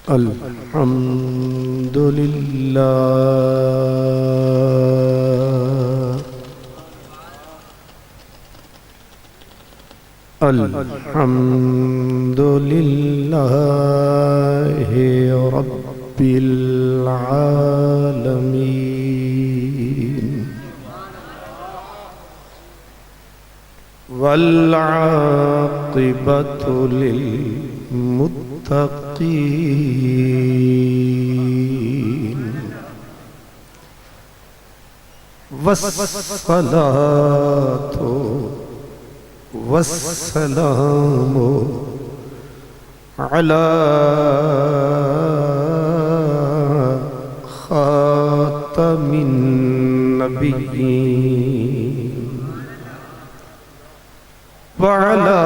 الحمد لله الحمد لله رب العالمين والعاقبة للمتقين والصلاة والسلام على خاتم النبيين وعلى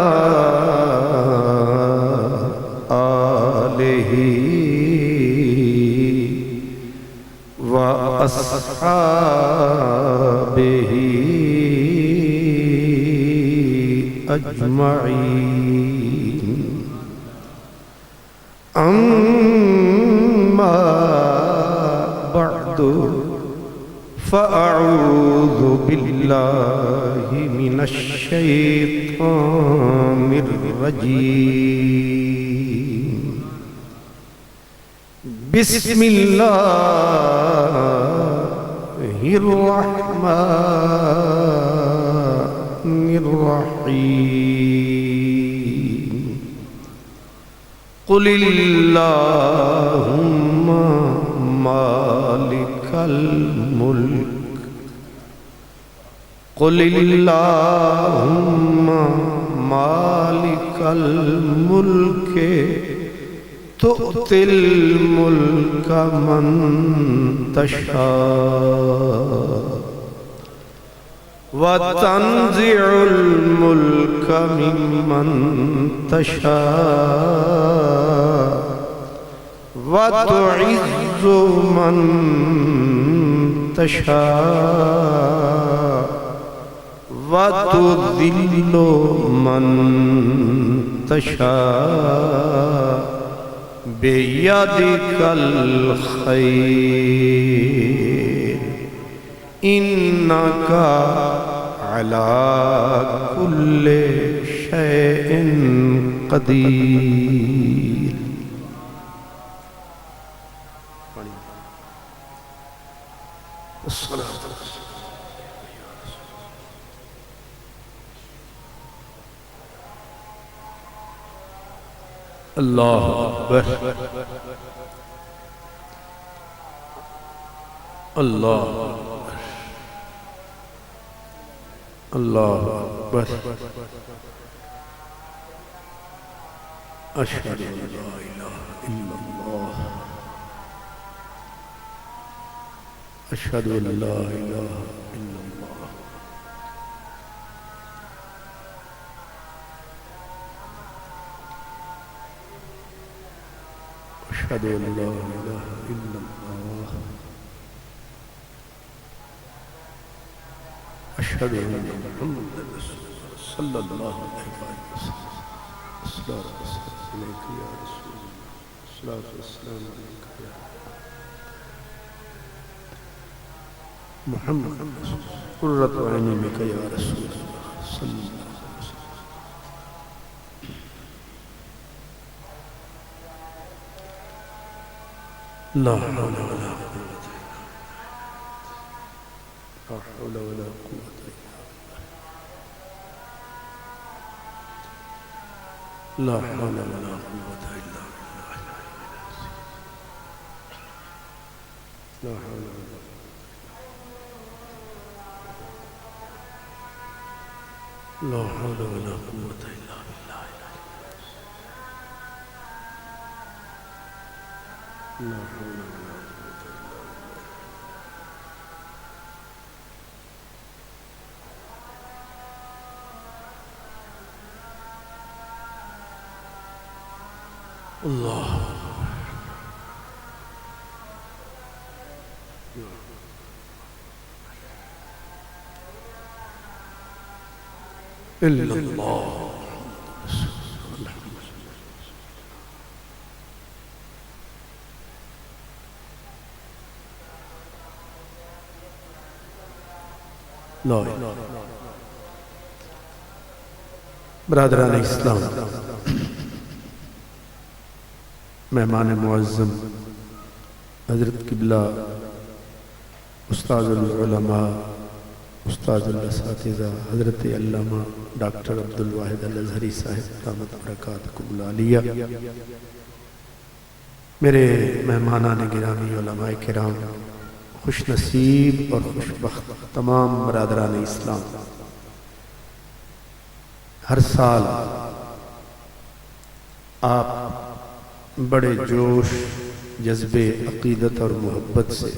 آله وأصحابه أجمعين أما بعد فأعوذ بالله من الشيطان الرجيم بسم الله الرحمن الرحيم قل اللهم مالك الملك قل اللهم مالك الملك تؤتي الملك من تشاء وتنزع الملك ممن تشاء وتعز من تشاء وتذل من تشاء بيدك الخير إنك على كل شيء قدير اللہ اکبر اللہ اکبر اللہ اکبر اشہد ان لا الہ الا اللہ اشہد ان لا الہ الا اللہ أشهد أن لا إله إلا الله أشهد أن محمدا صلى الله عليه وسلم الصلاة والسلام عليك يا رسول الله الصلاة والسلام عليك يا محمد قرة عين بك يا رسول الله صلى الله عليه وسلم لا حول ولا قوة لا حول ولا قوة لا حول ولا قوة إلا بالله لا حول ولا لا حول ولا قوة إلا بالله لا حول ولا قوة اللہ الا اللہ لا الہ۔ برادران اسلام، مہمان معظم حضرت قبلہ استاذ العلماء استاذ الاساتذہ حضرت علامہ ڈاکٹر عبدالواحد الازہری صاحب دامت برکاتکم العالیہ، میرے مہمانان گرامی علماء کرام، خوش نصیب اور خوش بخت تمام برادران اسلام، ہر سال آپ بڑے جوش جذبے عقیدت اور محبت سے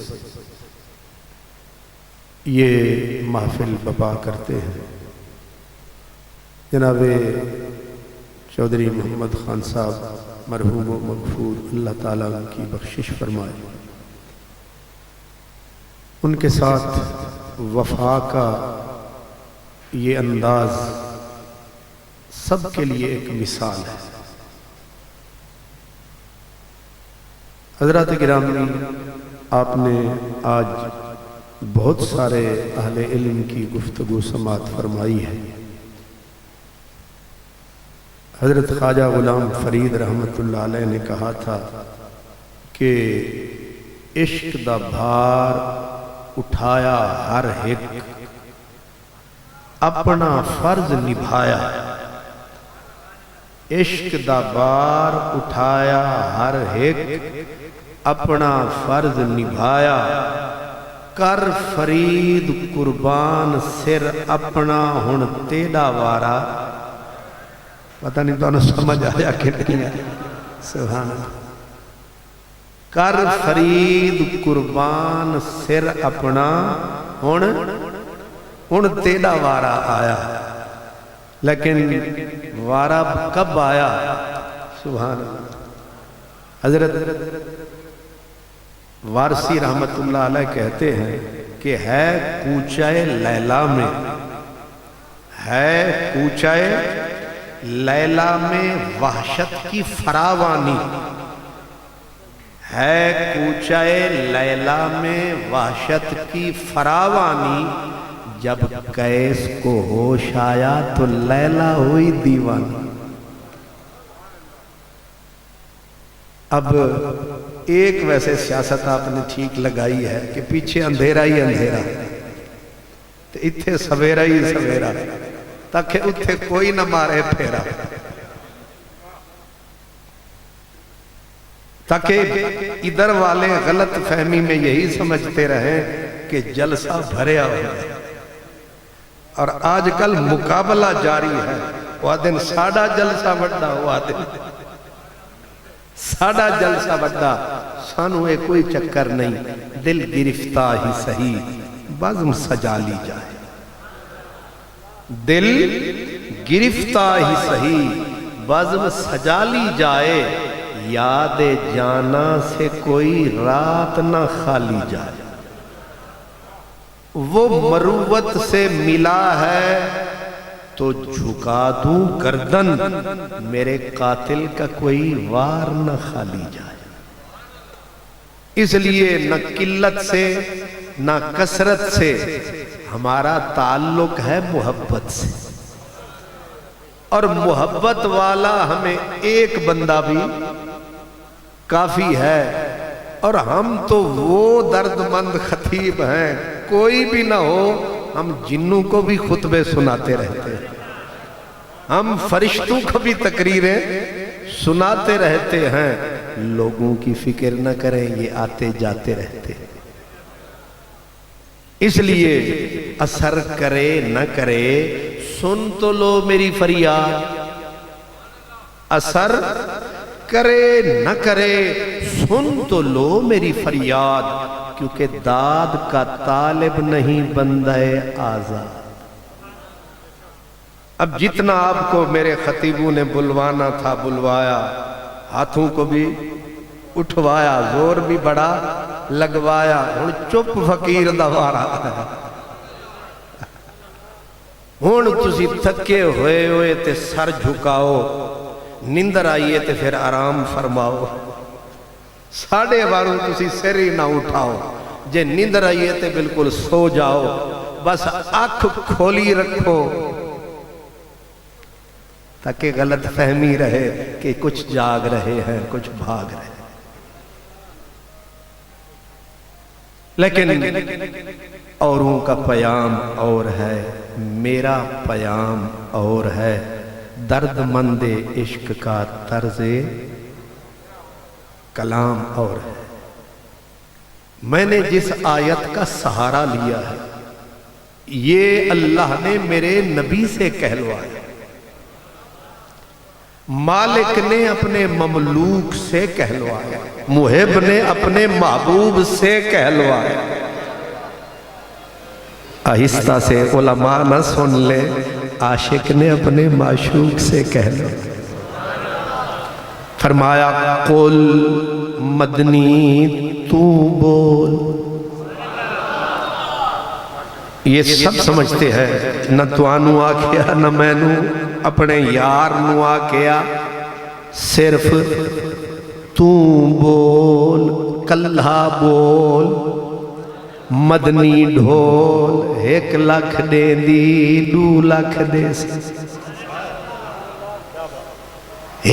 یہ محفل بپا کرتے ہیں۔ جناب چودھری محمد خان صاحب مرحوم و مغفور، اللہ تعالیٰ ان کی بخشش فرمائے، ان کے ساتھ وفا کا یہ انداز سب کے لیے ایک مثال ہے۔ حضرات گرامی، آپ نے آج بہت سارے اہل علم کی گفتگو سماعت فرمائی ہے۔ حضرت خواجہ غلام فرید رحمت اللہ علیہ نے کہا تھا کہ عشق دا بھار اٹھایا ہر ایک، اپنا فرض نبھایا۔ عشق دا بار اٹھایا ہر ایک، اپنا فرض نبھایا۔ کر فرید قربان سر اپنا ہن تیڑا وارا۔ پتہ نہیں تو سمجھ آیا کہ نہیں ہے؟ سبحان اللہ۔ کر فرید قربان سر اپنا ہن تیڑا وارا آیا، لیکن وارا کب آیا؟ سبحان اللہ۔ حضرت وارسی رحمت اللہ علیہ کہتے ہیں کہ ہے کوچہ لیلا میں، ہے کوچہ لیلا میں وحشت کی فراوانی، ہے کوچہ لیلا میں وحشت کی فراوانی۔ جب قیس کو ہوش آیا تو لیلا ہوئی دیوانی۔ اب ایک ویسے سیاست آپ نے ٹھیک لگائی ہے کہ پیچھے اندھیرا ہی اندھیرا، تو اتھے سویرا ہی سویرا، تاکہ اتھے کوئی نہ مارے پھیرا، تاکہ ادھر والے غلط فہمی میں یہی سمجھتے رہیں کہ جلسہ بھریا ہوا ہے، اور آج کل مقابلہ جاری ہے۔ وہ دن ساڑھا جلسہ بڑھا، وہ دن ساڑھا جلسہ بڑھا، سانو اے کوئی چکر نہیں، دل گرفتہ ہی سہی بزم سجا لی جائے۔ دل گرفتہ ہی سہی بزم سجا لی جائے، یاد جانا سے کوئی رات نہ خالی جائے۔ وہ مروت سے ملا ہے تو جھکا دوں گردن، میرے قاتل کا کوئی وار نہ خالی جائے۔ اس لیے نہ قلت سے نہ کثرت سے ہمارا تعلق ہے محبت سے، اور محبت والا ہمیں ایک بندہ بھی کافی ہے، اور ہم تو وہ درد مند خطیب ہیں، کوئی بھی نہ ہو ہم جنوں کو بھی خطبے سناتے رہتے ہیں، ہم فرشتوں کو بھی تقریریں سناتے رہتے ہیں۔ لوگوں کی فکر نہ کریں، یہ آتے جاتے رہتے ہیں۔ اس لیے اثر کرے نہ کرے، سن تو لو میری فریاد۔ اثر کرے نہ کرے، سن تو لو میری فریاد، کیونکہ داد کا طالب نہیں بندہ آزاد۔ اب جتنا آپ کو میرے خطیبوں نے بلوانا تھا بلوایا، ہاتھوں کو بھی اٹھوایا، زور بھی بڑا لگوایا، ہن چپ فقیر دا وارا ہن تسی تھکے ہوئے تے سر جھکاؤ، نیندر آئیے تے پھر آرام فرماؤ۔ ساڑھے باروں تسی سر ہی نہ اٹھاؤ، جے نیندر آئیے تے بالکل سو جاؤ، بس آنکھ کھولی رکھو تاکہ غلط فہمی رہے کہ کچھ جاگ رہے ہیں کچھ بھاگ رہے ہیں. لیکن اوروں کا پیام اور ہے، میرا پیام اور ہے. درد مند عشق کا طرز کلام اور ہے. میں نے جس آیت کا سہارا لیا ہے یہ اللہ نے میرے نبی سے کہلوایا، مالک نے اپنے مملوک سے کہلوایا، محب نے اپنے محبوب سے کہلوایا. آہستہ سے علماء نہ سن لے، عاشق نے اپنے معشوق سے کہلوایا. فرمایا قل مدنی تو بول. یہ سب سمجھتے ہیں، نہ تو آنو آکھیا نہ میں نو اپنے یار نو آکھیا، صرف تو بول کلھا بول. مدنی ڈھول 1 لاکھ دے دی 2 لاکھ دے سی.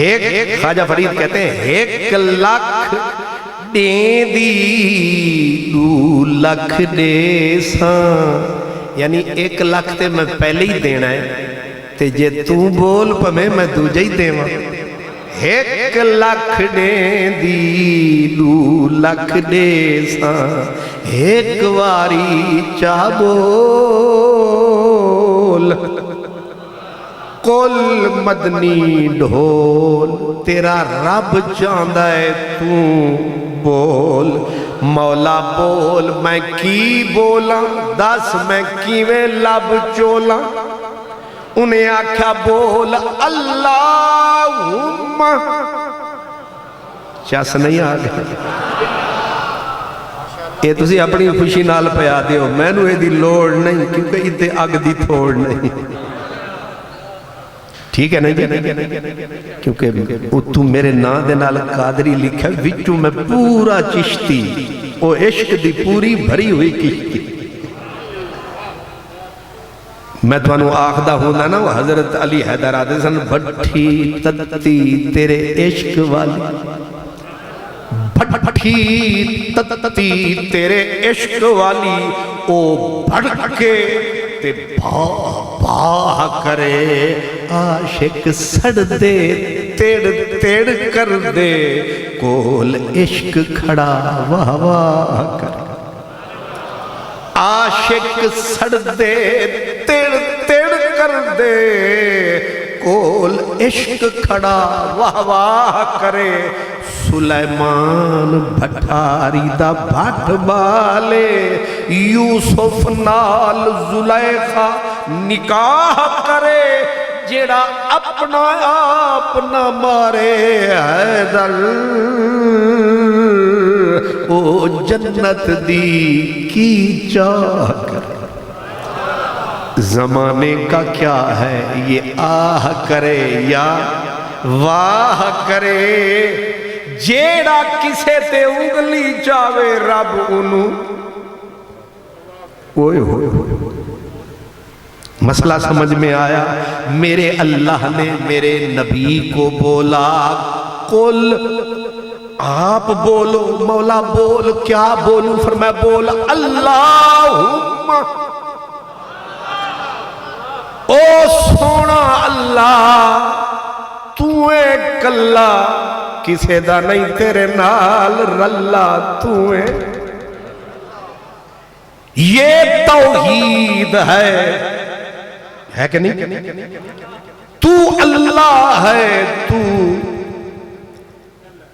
ایک خواجہ فرید کہتے ہیں 1 لاکھ دے دی 2 لاکھ دے ساں، یعنی 1 لاکھ تے میں پہلے ہی دینا ہے تے جے تو بول پمیں میں دوجہ ہی دیواں. 1 لاکھ دے دی 2 لاکھ دے ساں، ایک واری چاہ بول. قل مدنی ڈھول، تیرا رب چاہندہ ہے تو بول. مولا بول میں کی بولا، دس میں کیویں لب چولا. انہیں آکھا بول اللہم، چس نہیں آگیا. یہ تسی اپنی خوشی نال پیا دیو، میں نو یہ دی لوڑ نہیں کیونکہ اتنے اگ دی تھوڑ نہیں. ٹھیک ہے نہیں؟ کیونکہ تو میرے نا دے نال قادری لکھا وچوں میں پورا چشتی، او عشق دی پوری بھری ہوئی کشتی. میں تو انہوں آخدہ ہوں نا وہ حضرت علی حیدر آدھے سن بھٹی تتی تیرے عشق والی، بھٹی تتی تیرے عشق والی، او بھڑکے تے باہ کرے، عاشق سڑ دے تیڑ تیڑ کر دے، کول عشق کھڑا واہ واہ کرے. عاشق سڑ دے تیڑ تیڑ کر دے، کول عشق کھڑا واہ واہ کرے. سلیمان بھٹاری دا بھٹ بالے، یوسف نال زلیخا نکاح کرے. جیڑا اپنا آپ نہ مارے حیدر، او جنت دی کی چاہ کرے. زمانے کا کیا ہے یہ آہ کرے یا واہ کرے. جیڑا کسے تے انگلی چاوے رب انہوں اوئے ہوئے ہوئے. مسئلہ سمجھ میں آیا؟ میرے اللہ نے میرے نبی کو بولا قل، آپ بولو. مولا بول، کیا بولوں؟ فرمایا بول اللہم، او سونا اللہ تو ایک اللہ، کسے دا نہیں تیرے نال رلا تو ہے. یہ توحید ہے کہ نہیں؟ تو اللہ ہے تو.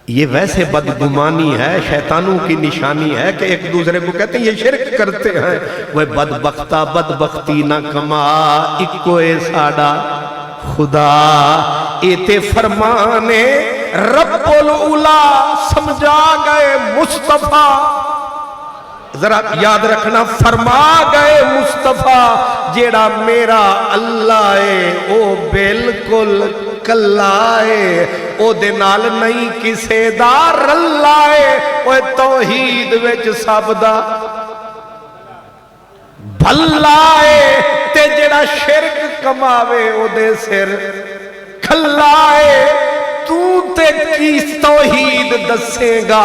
یہ ویسے بدگمانی ہے، شیطانوں کی نشانی ہے کہ ایک دوسرے کو کہتے ہیں یہ شرک کرتے ہیں. وہ بدبختہ بدبختی نہ کما، اکو اے ساڑا خدا. ایتے فرمانے رب العلا سمجھا گئے مصطفیٰ. ذرا یاد رکھنا، فرما گئے مصطفیٰ جیڑا میرا اللہ ہے او بالکل کلائے، او دے نال نہیں کسے دا رلائے. او توحید وچ سب دا ਭੱਲਾਏ ਤੇ ਜਿਹੜਾ ਸ਼ਿਰਕ ਕਮਾਵੇ ਉਹਦੇ ਸਿਰ ਖੱਲਾਏ ਤੂੰ ਤੇ ਕੀ ਤੌਹੀਦ ਦੱਸੇਗਾ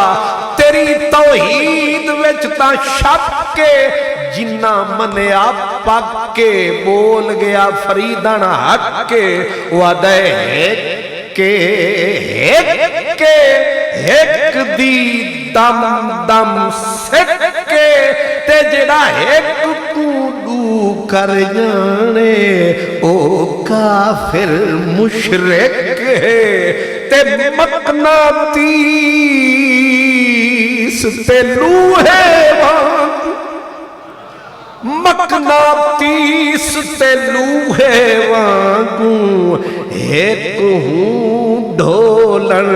ਤੇਰੀ ਤੌਹੀਦ ਵਿੱਚ ਤਾਂ ਸ਼ੱਕ ਏ ਜਿੰਨਾ ਮੰਨਿਆ ਪੱਕੇ ਬੋਲ ਗਿਆ ਫਰੀਦਨ ਹੱਕ ਵਾਦੇ ਕਿ ਇੱਕ ਦੀ ਦਮ ਦਮ ਸਿੱਕੇ ਤੇ ਜਿਹੜਾ ਇੱਕ ਕੂਡੂ ਕਰ ਜਾਣੇ ਉਹ ਕਾਫਿਰ ਮੁਸ਼ਰਿਕ ਤੇ ਮਕਨਾਤੀਸ ਤੇ ਲੂਹੇ ਮਕਨਾਤੀਸ ਤੇ ਲੂਹੇ ਵਾਂਗੂ ਇੱਕ ਹੂੰ ਢੋਲਣ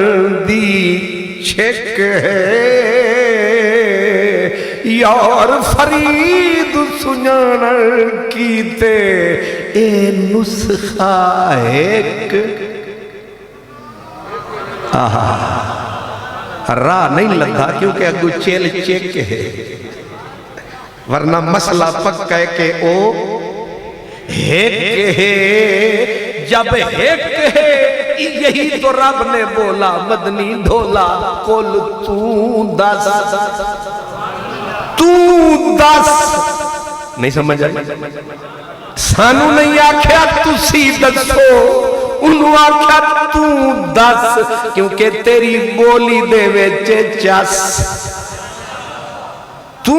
ਦੀ ਛਿੱਕ ਯਾਰ ਫਰੀਦ ਸੁਣਨ ਕੀਤੇ ਇਹ ਨੁਸਖਾ ਇੱਕ راہ نہیں لگا کیونکہ اگو چیل چیک ہے ورنہ مسئلہ پکا ہے کہ او ایک ہے جب ایک ہے یہی تو رب نے بولا مدنی ڈھولا کل تو دس نہیں سمجھ آئی سانو نہیں آکھیا تسی دسو انہوں آکھا تو دس کیونکہ تیری بولی دے ویچے چس تو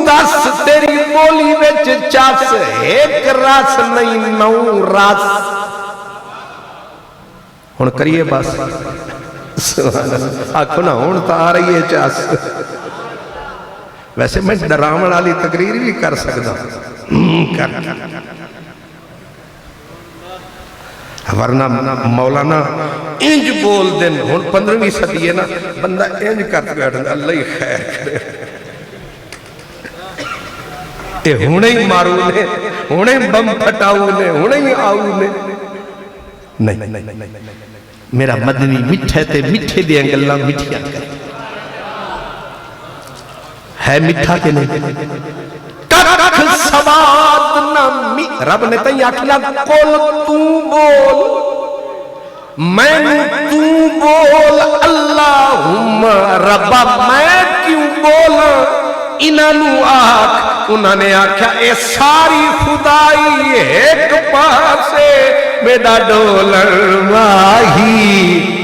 دس تیری بولی ویچے چس ایک راس نہیں نو راس ہون کریے بس آکھو نا ہون تا آ رہی ہے چس ویسے میں ڈرامن والی تقریر بھی کر سکتا کر ورنہ مولانا انج بول دن ہون 15ویں صدی ہے نا بندہ انج کرتے بیٹھا اللہ ہی خیر کرے اے ہونے ہی مارو نے ہونے ہی بم پھٹاؤ نے ہونے ہی آؤ نے نہیں میرا مدنی مٹھے تے مٹھے دیں گے اللہ مٹھیا کرے ہے مٹھا کے نہیں ککھ سواد نامی رب نے تیہ کیا کل تو بول میں تو بول اللہم ربا میں کیوں بولا انہاں نو آکھ انہاں نے آکھا اے ساری خدائی ایک پاسے میرا ڈولر ماہی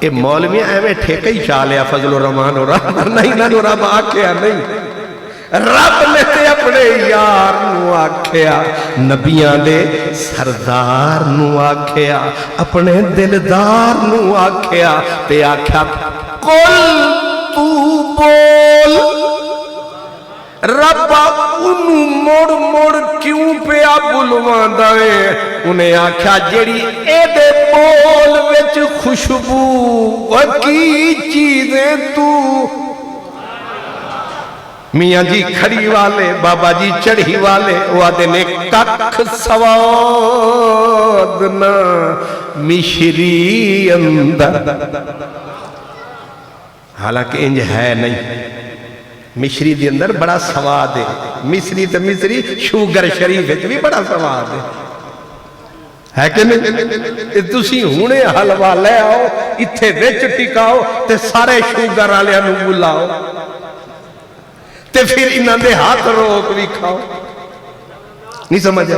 اے مولوی ایوے ٹھیکہ ہی چالیا فضل الرحمن اور رحمن نہیں نہ رب آکھیا نہیں رب نے تے اپنے یار نو آکھیا نبیان دے سردار نو آکھیا اپنے دلدار نو آکھیا تے آکھیا کل تو بول رب انہوں موڑ موڑ کیوں پیا بلوان دائے انہیں آکھا جیڑی اے دے بول وچ خوشبو وکی چیزیں تو میاں جی کھڑی والے بابا جی چڑھی والے وعدے نے ککھ سوادنا مشری اندر حالانکہ انج ہے نہیں مشری دی اندر بڑا سواد ہے مصری تے مصری شوگر شریف ہے بھی بڑا سواد ہے کہ نہیں تسی ہونے حلوہ لے آؤ اتھے ویچ ٹکاؤ تے سارے شوگر آلے انہوں بلاؤ تے پھر انہاں دے ہاتھ روک بھی کھاؤ نہیں سمجھا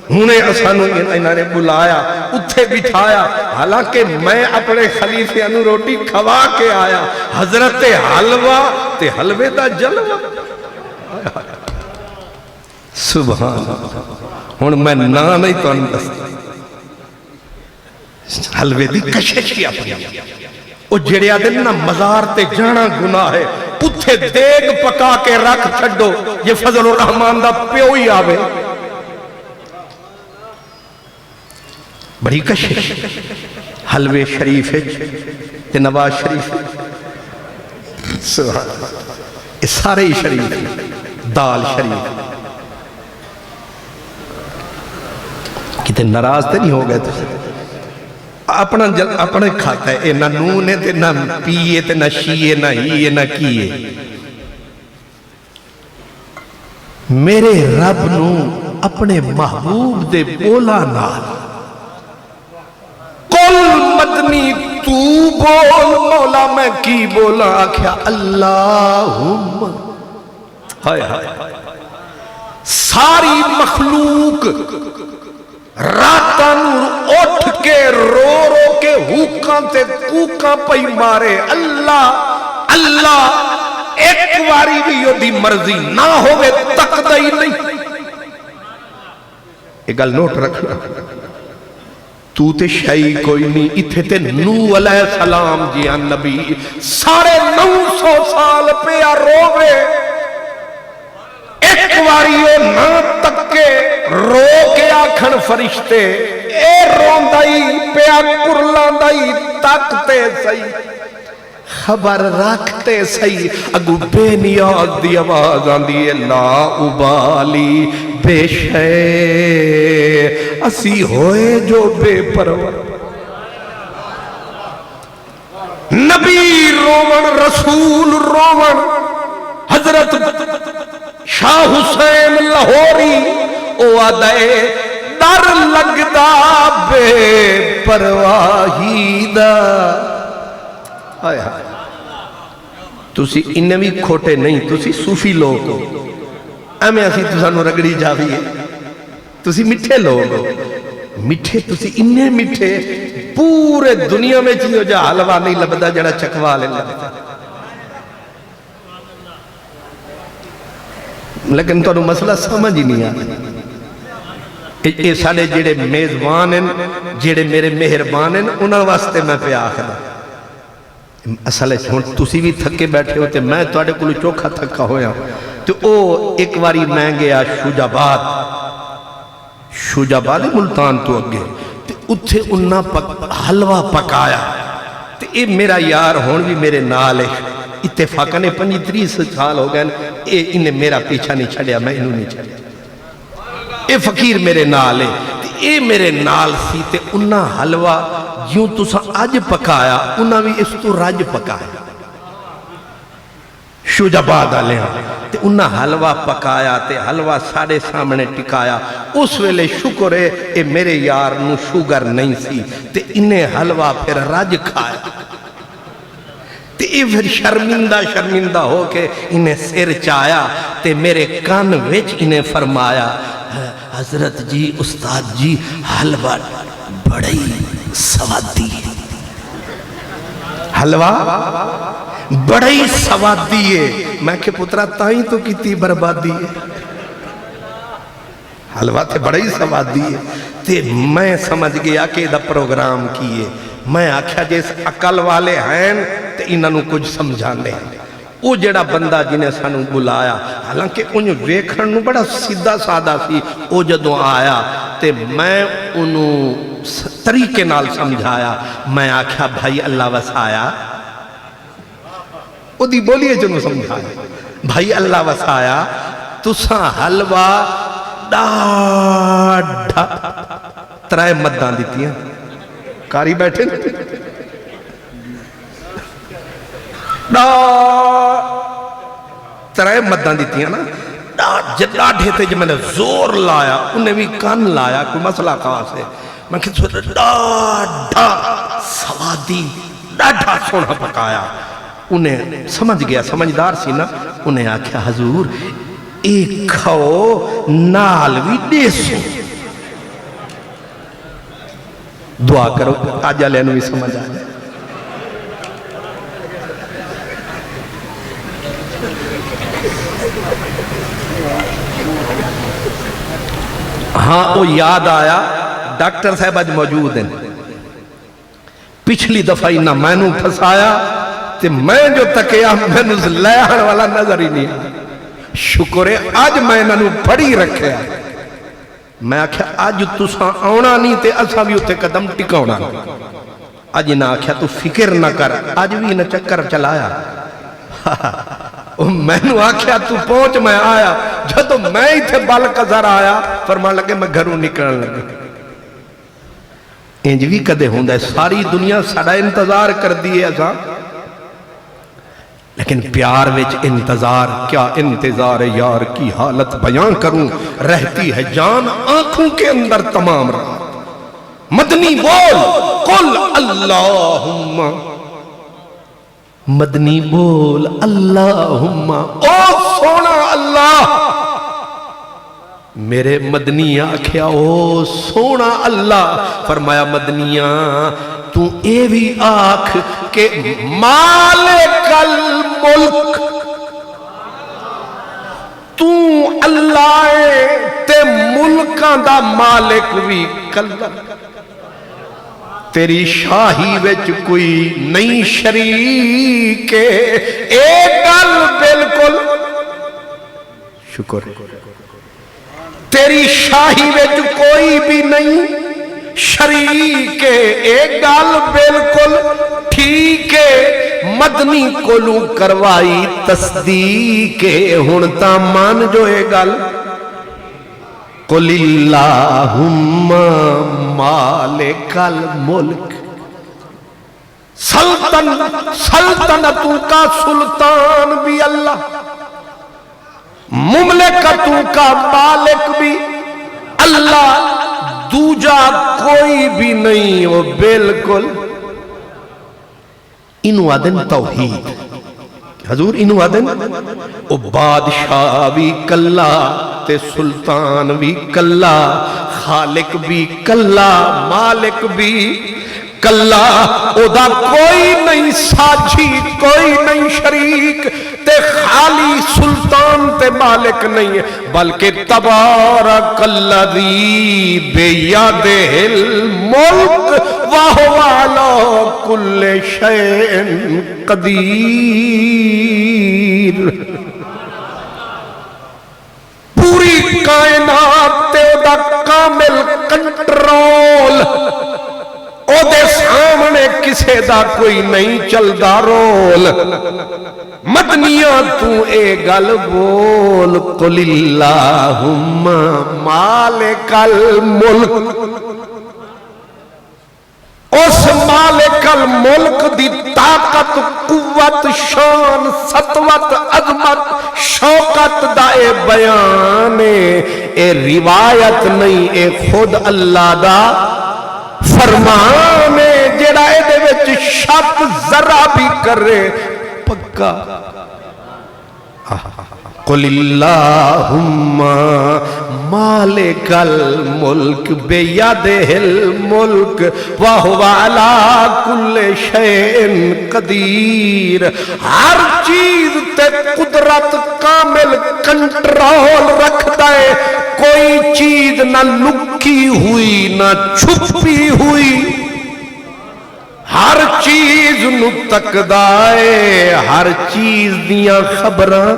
ہونے اسانو انہاں نے بلایا اتھے بٹھایا حالانکہ میں اپنے خلیفے انہوں روٹی کھوا کے آیا حضرت حلوہ تے حلوے دا جلوہ سبحان ہون میں نا نہیں تو اندستا حلوے دی کششی اپنی او جڑیا دن نا مزار تے جانا گناہ ہے اتھے دیگ پکا کے رکھ چھڑو یہ فضل الرحمن دا پیو ہی آوے بڑی کشش حلوے شریف ہے تے نواز شریف ہے سبحان یہ سارے ہی شریف ہے دال شریف کتے ناراض تے نہیں ہو گئے تو اپنے کھاتا ہے نہ نونے تے نہ پیئے تے نہ شیئے نہ ہیئے نہ کیئے میرے رب نو اپنے محبوب دے بولا نال قل مدنی تو بول مولا میں کی بولا آکھیا اللہم ہائے ہائے ساری مخلوق راتاں اٹھ کے رو رو کے ہوکاں تے کوکاں پئی مارے اللہ اللہ ایک واری بھی یودی مرضی نہ ہوئے تقدہ ہی نہیں. ایک گل نوٹ رکھنا تو تے شئی کوئی نہیں اتھے تے نوح علیہ السلام جیان نبی 950 سال پہ روے ایک واریو نہ تکے رو کے آکھن فرشتے اے روندائی پیا کرلاندائی تکتے سی خبر رکھتے سی اگو بے نیاز دی آواز آن دی لا ابالی بے شے اسی ہوئے جو بے پرور نبی رومن رسول رومن حضرت شاہ حسین لاہوری او آدھے در لگدا بے پرواہی دا آئے آئے تُسی انہیں بھی کھوٹے نہیں تُسی صوفی لوگ ہو ایمیں اسی تُسانو رگڑی جاوی ہے تُسی مٹھے لوگ ہو مٹھے تُسی انہیں مٹھے پورے دنیا میں چیزو جا حلوہ نہیں لبدا جڑا چکوالے لبدا لیکن تو انہوں مسئلہ سمجھ ہی نہیں آتا اے ساڑے جڑے میزبان ہیں جڑے میرے مہربان ہیں انہوں واسطے میں پہ آخر اصل ہے تُسی بھی تھکے بیٹھے ہوتے میں تو آڑے کلو چوکھا تھکا ہویا تو او ایک واری میں گیا شوجاباد ملتان تو اگے تو اتھے انہا حلوہ پکایا تو اے میرا یار ہون بھی میرے نال ہے اتفاقہ نے 25-30 سال ہو گئے انہیں میرا پیچھا نہیں چھڑیا میں انہوں نہیں چھڑیا اے فقیر میرے نال ہے اے میرے نال سی تے انہا حلوہ جیوں تُسا آج پکایا انہا بھی اس تو راج پکایا شوجاباد آلے ہاں تے انہا حلوہ پکایا تے حلوہ ساڑے سامنے ٹکایا اس ویلے شکر ہے اے میرے یار نو شوگر نہیں سی تے انہیں حلوہ پھر راج کھایا تے اے پھر شرمندہ ہو کے انہیں سر چایا تے میرے کان وچ انہیں فرمایا حضرت جی استاد جی حلوہ بڑی سوادی ہے حلوہ بڑی سوادی ہے میں کہ پترہ تائیں تو کتی بربادی ہے حلوہ تے بڑی سوادی ہے تے میں سمجھ گیا کہ دا پروگرام کیے میں آکھیا جیس عقل والے ہیں تے انہوں کچھ سمجھانے ہیں وہ جڑا بندہ جنہیں سانو بلایا حالانکہ انہوں ویکھن نو بڑا سیدھا سادہ سی وہ جدوں آیا تے میں انہوں طریقے نال سمجھایا میں آکھیا بھائی اللہ وسایا وہ دی بولیے جنہوں سمجھایا بھائی اللہ وسایا تساں حلوہ ڈاڈھا 3 مددان دیتی ہیں کاری بیٹھے ترائے مددان دیتی ہیں نا ڈاڈھے تھے جو میں نے زور لایا انہیں بھی کان لایا کوئی مسئلہ خاص ہے میں کہتا ہوں ڈاڈھا سوادی ڈاڈھا سونا پکایا انہیں سمجھ گیا سمجھدار سی نا انہیں آکھیا حضور ایک کھو نالوی دیسو دعا کرو آج علیہ نوی سمجھ آئے ہاں وہ یاد آیا ڈاکٹر صاحب آج موجود ہیں پچھلی دفعہ نہ میں نو پھسایا تے میں جو تکیا میں نو لیہن والا نظر ہی نہیں شکر ہے آج میں نو پڑی رکھے میں آکھیا آج تساں آونا نہیں تے اساں بھی اتے قدم ٹکاونا آج نہ آکھیا تو فکر نہ کر آج بھی نہ چکر چلایا میں نو آکھیا تو پہنچ میں آیا جب میں ہی تھے بال قذر آیا فرمان لگے میں گھروں نکلن لگے انج بھی کدے ہوندہ ہے ساری دنیا ساڑا انتظار کر دیئے ایسا لیکن پیار وچ انتظار، کیا انتظار یار کی حالت بیان کروں، رہتی ہے جان آنکھوں کے اندر تمام رات۔ مدنی بول قل اللہم، مدنی بول اللہم، او سونا اللہ، میرے مدنی آکھیا او سونا اللہ، فرمایا مدنیاں تو اے بھی آکھ کہ مالک الملک، تو اللہ تے ملکاں دا مالک بھی کلا، تیری شاہی وچ کوئی نہیں شریک، اے گل بالکل شکر، تیری شاہی وچ کوئی بھی نہیں شریک، اے گل بالکل ٹھیک ہے، مدنی کولوں کروائی تصدیق، ہن تا مان جو اے گل، قل اللہم مالک الملک، سلطنتوں کا سلطان بھی اللہ، مملکتوں کا مالک بھی اللہ، دوجا کوئی بھی نہیں، وہ بالکل انہوں آدن توحید، حضور انہوں آدن او بادشاہ بھی کلا تے سلطان بھی کلا، خالق بھی کلا مالک بھی کلا، او دا کوئی نہیں ساجھی، کوئی نہیں شریک، تے خالی سلطان تے مالک نہیں، بلکہ تبارک الذی بیدہ الملک وہو علی کل شیء قدیر۔ پوری کائنات تے دا کامل کنٹرول، او دے سامنے کسے دا کوئی نہیں چل دا رول، مدنیاں تو اے گل بول قل اللہم مالک الملک، اس مالک الملک دی طاقت قوت شان سطوت عظمت شوکت دا اے بیان، اے روایت نہیں، اے خود اللہ دا فرمان، جیڑا اے دے وچ شک ذرا بھی کرے پکا، قل اللہم مالک الملک بیدہ الملک وہو علی کل شیء قدیر، ہر چیز تے قدرت کامل کنٹرول رکھ دے، کوئی چیز نہ لکی ہوئی نہ چھپی ہوئی، ہر چیز نو تکدائے، ہر چیز دیاں خبراں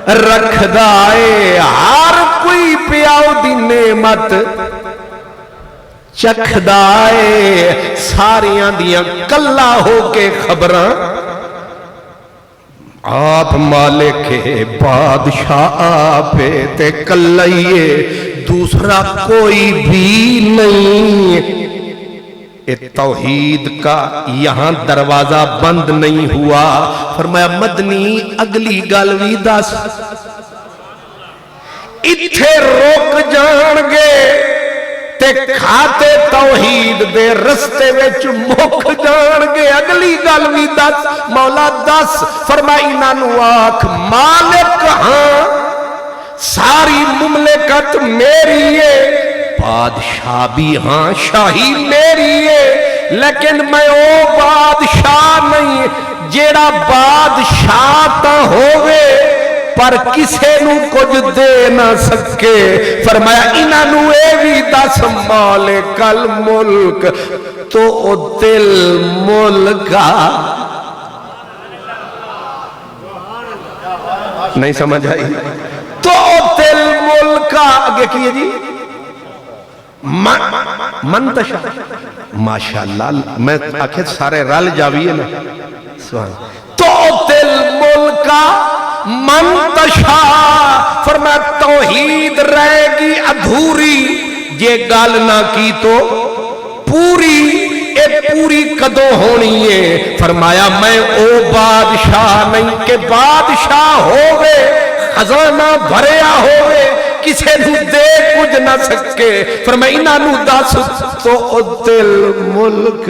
رکھ دائے، ہر کوئی پیاؤ دی نعمت چکھ دائے، ساریاں دیاں کلا ہو کے خبراں، آپ مالک بادشاہ آپ تے کلائیے، دوسرا کوئی بھی نہیں، توحید کا یہاں دروازہ بند نہیں ہوا، فرمایا مدنی اگلی گالوی دس، اتھے روک جان گے تے کھاتے توحید دے رستے وچ مک جان گے، اگلی گالوی دس مولا دس، فرمایا انہوں آکھ مالک ہاں ساری مملکت میری ہے، بادشاہ بھی ہاں شاہی میری ہے، لیکن میں او بادشاہ نہیں جیڑا بادشاہ تا ہوئے پر کسے نو کچھ دے نہ سکے، فرمایا انہوں اے بھی دس مالک الملک، تو او دل ملکا، نہیں سمجھ آئی، تو او دل ملکا، آگے کیے جی منتشا، ماشاءاللہ میں آکھیں سارے رل جاویے نا، تو دل ملکا منتشا، فرمایا توحید رہے گی ادھوری، یہ گال نہ کی تو پوری، اے پوری کدوں ہونی ہے؟ فرمایا میں او بادشاہ نہیں کہ بادشاہ ہوئے خزانہ بھریا ہوئے کسے نو دے کچھ نہ سکے، فرمایا انہاں نو دس تو دل ملک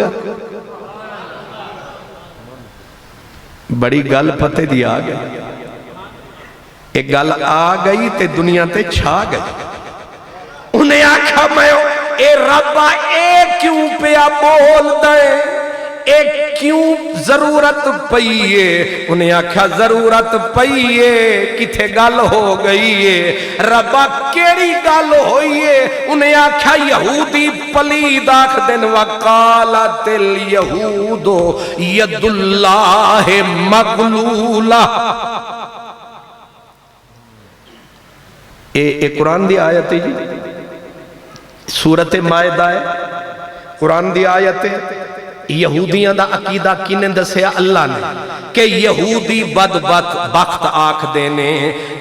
بڑی گل پتے دی آ گئی، ایک گل آ گئی تے دنیا تے چھا گئی۔ انہیں آکھا میں اے ربا اے کیوں پیا بول دیں، اے کیوں ضرورت پئیے؟ انہیں آکھا ضرورت پئیے کتھے گل ہو گئیے؟ ربا کیڑی گل ہوئیے؟ انہیں آکھا یہودی پلید آکھ دن وقالت الیہود ید اللہ مغلولہ۔ اے قرآن دی آیت ہے جی، سورت مائدہ ہے، قرآن دی آیت ہے۔ یہودیاں دا عقیدہ کنے دسیا؟ اللہ نے، کہ یہودی بدبخت آکھ دینے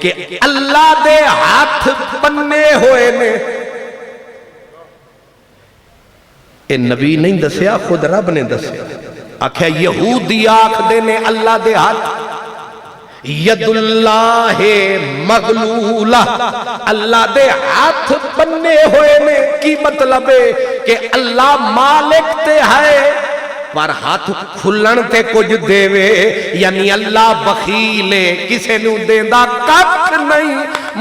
کہ اللہ دے ہاتھ بننے ہوئے نے۔ اے نبی نہیں دسیا، خود رب نے دسیا، آکھیا یہودی آکھ دینے اللہ دے ہاتھ ید اللہ مغلولہ، اللہ دے ہاتھ بننے ہوئے نے۔ کی مطلب ہے کہ اللہ مالک تے ہے پر ہاتھ کھلن تے کچھ دے وے، یعنی اللہ بخیلے کسے نو دیندہ کک نہیں۔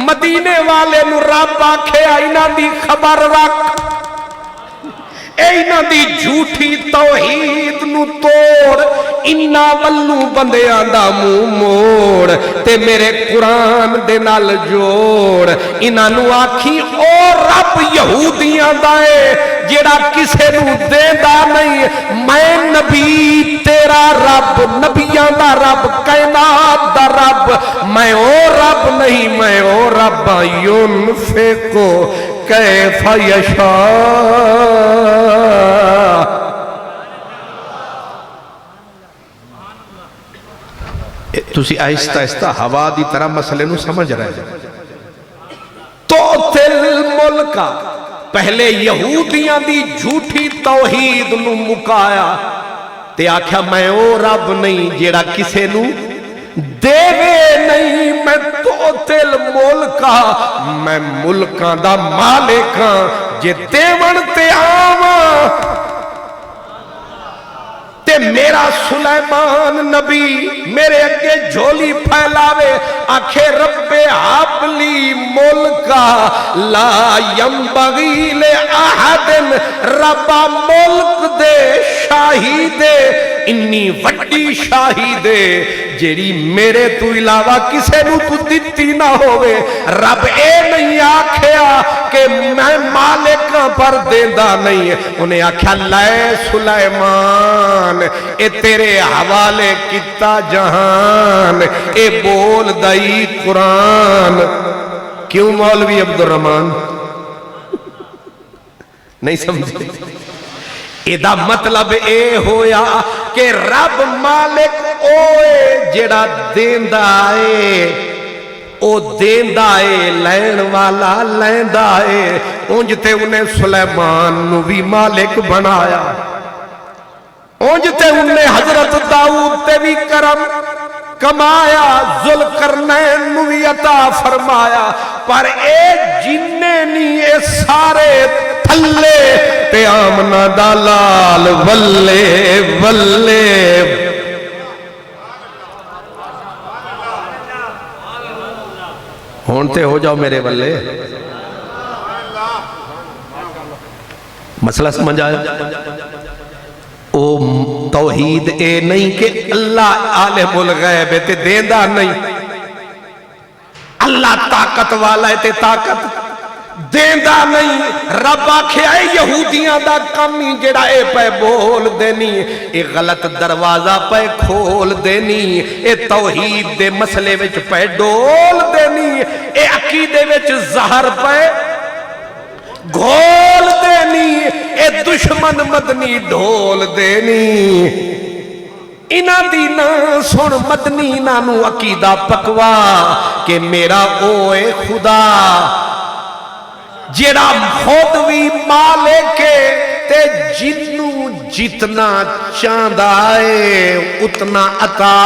مدینے والے نو رب آکھے آئینہ دی خبر رکھ، اینا دی جھوٹی توحید نو توڑ، انہا ولو بندیاں دا منہ موڑ تے میرے قرآن دے نال جوڑ۔ انہا نو آکھی او رب یہودیاں دائے جیڑا کسے نو دے دا نہیں، میں نبی تیرا رب، نبیاں دا رب، کائنات دا رب، میں او رب نہیں، میں او رب ينفقو کیف یشاء۔ تسی آہستہ آہستہ ہوا دی طرح مسئلے نو سمجھ رہے ہیں۔ تو تل ملکہ پہلے یہودیاں دی جھوٹی توحید نو مکایا تے آکھا میں او رب نہیں جیڑا کسے نو دیوے نہیں، میں تو تل ملکہ، میں ملکاں دا مالکاں، جے دیون تے آواں تے میرا سلیمان نبی میرے اگے جھولی پھیلاوے آکھے رب حبلی ملکا لا ینبغی لأحد، ربا ملک دے شاہی دے انی وڈی شاہی دے جیڑی میرے تو علاوہ کسے نو تو دیتی نہ ہوئے۔ رب اے نہیں آکھیا کہ میں مالکاں پر دیندہ نہیں، انہیں آکھیا لائے سلیمان اے تیرے حوالے کتا جہان، اے بول دائی قرآن۔ کیوں مولوی عبدالرحمن نہیں سمجھے؟ ایدہ مطلب اے ہویا کہ رب مالک اوے جیڑا دیندہ آئے، او دیندہ آئے، لین والا لیندہ آئے۔ اونجتے انہیں سلیمان نو بھی مالک بنایا، اونجتے انہیں حضرت داؤد تے بھی کرم کمایا، ذوالقرنین نو بھی عطا فرمایا، پر اے جننے نہیں اے سارے تھلے تے آمنہ دالال ولے ولے۔ ہونتے ہو جاؤ میرے ولے، مسئلہ سمجھ آیا؟ او توحید اے نہیں کہ اللہ عالم الغیب ہے تے دیندہ نہیں، اللہ طاقت والا ہے تے طاقت دیندہ نہیں۔ رب آکھے اے یہودیاں دا کمی جڑا اے پہ بول دینی، اے غلط دروازہ پہ کھول دینی، اے توحید دے مسئلے وچ پہ ڈول دینی، اے عقیدے وچ زہر پہ گھول دینی، اے دشمن مدنی ڈھول دینی۔ انہ دینا سن مدنی نانو عقیدہ پکوا کہ میرا اوے خدا جیڑا خود بھی مالک تے جنوں جتنا چاہتا ہے اتنا عطا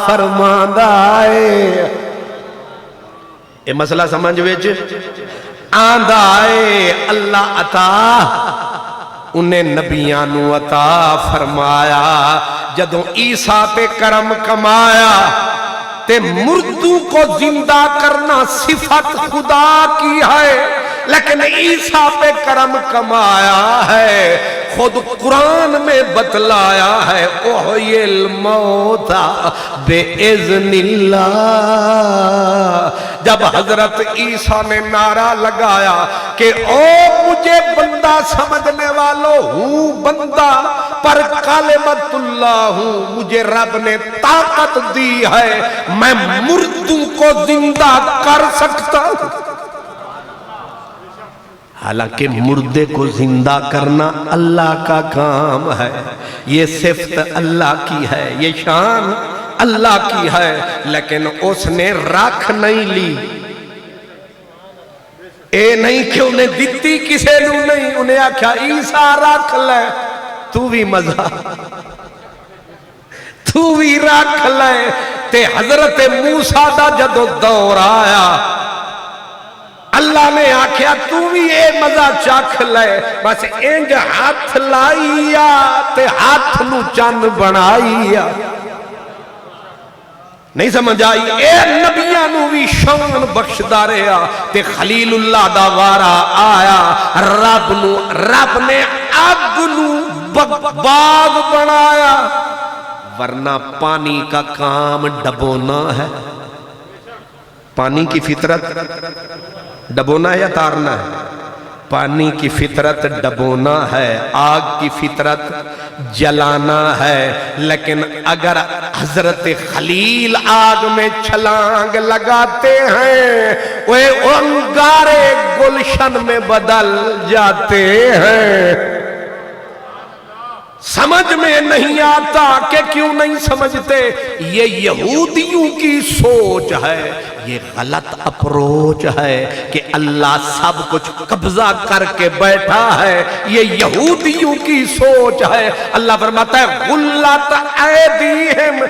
فرماندا ہے. یہ مسئلہ سمجھ وچ آندا ہے. اللہ عطا انہیں نبیانو عطا فرمایا. جدوں عیسیٰ تے کرم کمایا تے مردوں کو زندہ کرنا صفت خدا کی ہے، لیکن عیسیٰ پہ کرم کمایا ہے. خود قرآن میں بتلایا ہے احیی الموت بِإِذْنِ اللہ. جب حضرت عیسیٰ نے نعرہ لگایا کہ او مجھے بندہ سمجھنے والوں ہوں بندہ پر کلمت اللہ ہوں، مجھے رب نے طاقت دی ہے میں مردوں کو زندہ کر سکتا ہوں. حالانکہ مردے کو زندہ کرنا اللہ کا کام ہے، یہ صفت اللہ کی ہے، یہ شان اللہ کی ہے، لیکن اس نے رکھ نہیں لی. اے نہیں کہ انہیں دیتی کسے نو نہیں، انہیں آکھا عیسیٰ رکھ لے تو بھی مزہ تو بھی رکھ لے. تے حضرت موسیٰ دا جدو دور آیا اللہ نے آکھیا تو بھی اے مزہ چکھ لے. بس انج ہاتھ لائیا تے ہاتھ نو چند بنائیا. نہیں سمجھ آئی؟ اے نبیانو بھی شان بخشدہ رہا تے خلیل اللہ دا وارا آیا. رب نے اگ نو باغ بنایا، ورنہ پانی کا کام ڈبونا ہے. پانی کی فطرت ڈبونا ہے یا تارنا ہے؟ پانی کی فطرت ڈبونا ہے، آگ کی فطرت جلانا ہے. لیکن اگر حضرت خلیل آگ میں چھلانگ لگاتے ہیں وہ انگارے گلشن میں بدل جاتے ہیں. سمجھ میں نہیں آتا کہ کیوں نہیں سمجھتے؟ یہ یہودیوں کی سوچ ہے، یہ غلط اپروچ ہے کہ اللہ سب کچھ قبضہ کر کے بیٹھا ہے. یہ یہودیوں کی سوچ ہے. اللہ فرماتا ہے غلت ایدیہم.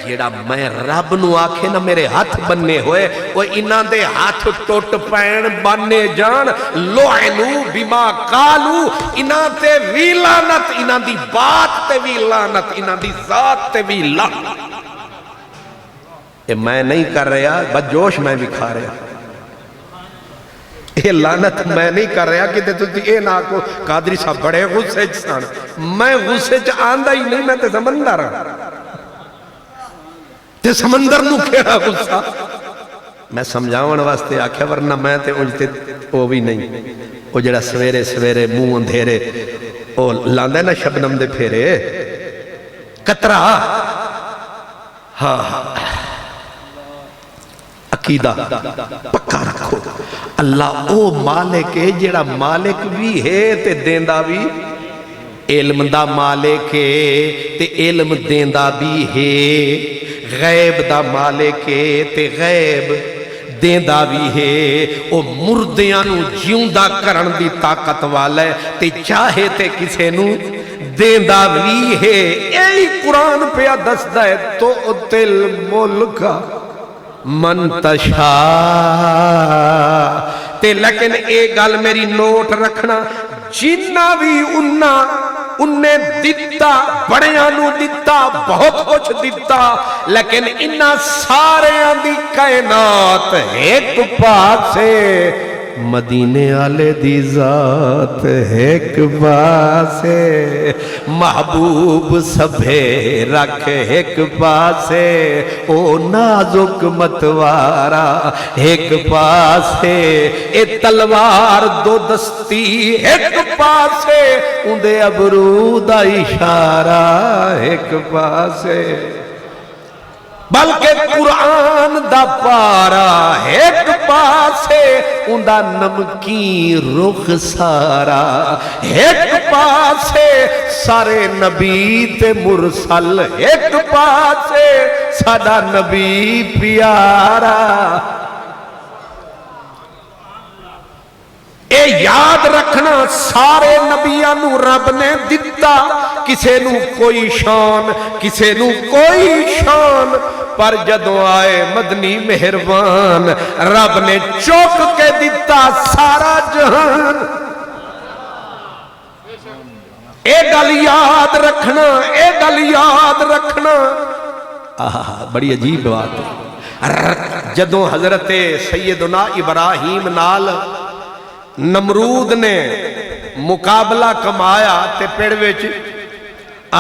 جیڑا میں رب نو آکھے نا میرے ہاتھ بننے ہوئے وہ انہاں دے ہاتھ ٹوٹ پین بننے جان. لعنو بما قالو، انہاں تے وی لعنت، انہاں دی بات تے وی لعنت، انہاں دی ذات تے وی لعنت. اے میں نہیں کر رہا، بجوش میں بھی کھا رہا. اے لعنت میں نہیں کر رہا کہ تے اے نہ کو قادری صاحب بڑے غصے چ سن. میں غصے چ آندا ہی نہیں، میں تے سمندر ہاں. تے سمندر نو کیڑا غصہ؟ میں سمجھاون واسطے آکھیا، ورنہ میں تے انج تے او بھی نہیں. او جڑا سویرے سویرے منہ اندھیرے او لاندا نا شبنم دے پھیرے قطرہ. ہاں عقیدہ پکا رکھو. اللہ او مالک ہے جڑا مالک بھی ہے تے دیندا بھی، علم دا مالک ہے تے علم دیندا بھی ہے. غیب دا مالک ہے تے غیب دیندا بھی ہے. او مردیاں نو جیوندا کرن دی طاقت والا ہے تے چاہے تے کسے نو دیندا بھی ہے. اے قرآن پہ دسدا ہے تو تل ملک من تشاء. تے لیکن اے گل میری نوٹ رکھنا، جنہ بھی انہیں دیتا، بڑیاں نو دیتا، بہت کچھ دیتا، لیکن انہاں سارے دی کائنات ایک پاسے مدینے والے دی ذات ایک پاسے، محبوب سبھے رکھ ایک پاسے، او نازک متوارا ایک پاسے، اے تلوار دو دستی ایک پاسے، اندے ابرو دا اشارہ ایک پاسے. بلکہ قرآن دا پارا ایک پاسے، اندہ نمکین رخ سارا ایک پاسے، سارے نبی تے مرسل ایک پاسے، ساڈا نبی پیارا. اے یاد رکھنا سارے نبیاں نو رب نے دتا، کسے نو کوئی شان کسے نو کوئی شان، پر جدوں آئے مدنی مہربان رب نے چوک کے دتا سارا جہان۔ اے گل یاد رکھنا، اے گل یاد رکھنا۔ بڑی عجیب بات ہے، جدوں حضرت سیدنا ابراہیم نال نمرود نے مقابلہ کمایا تے پیڑ وچ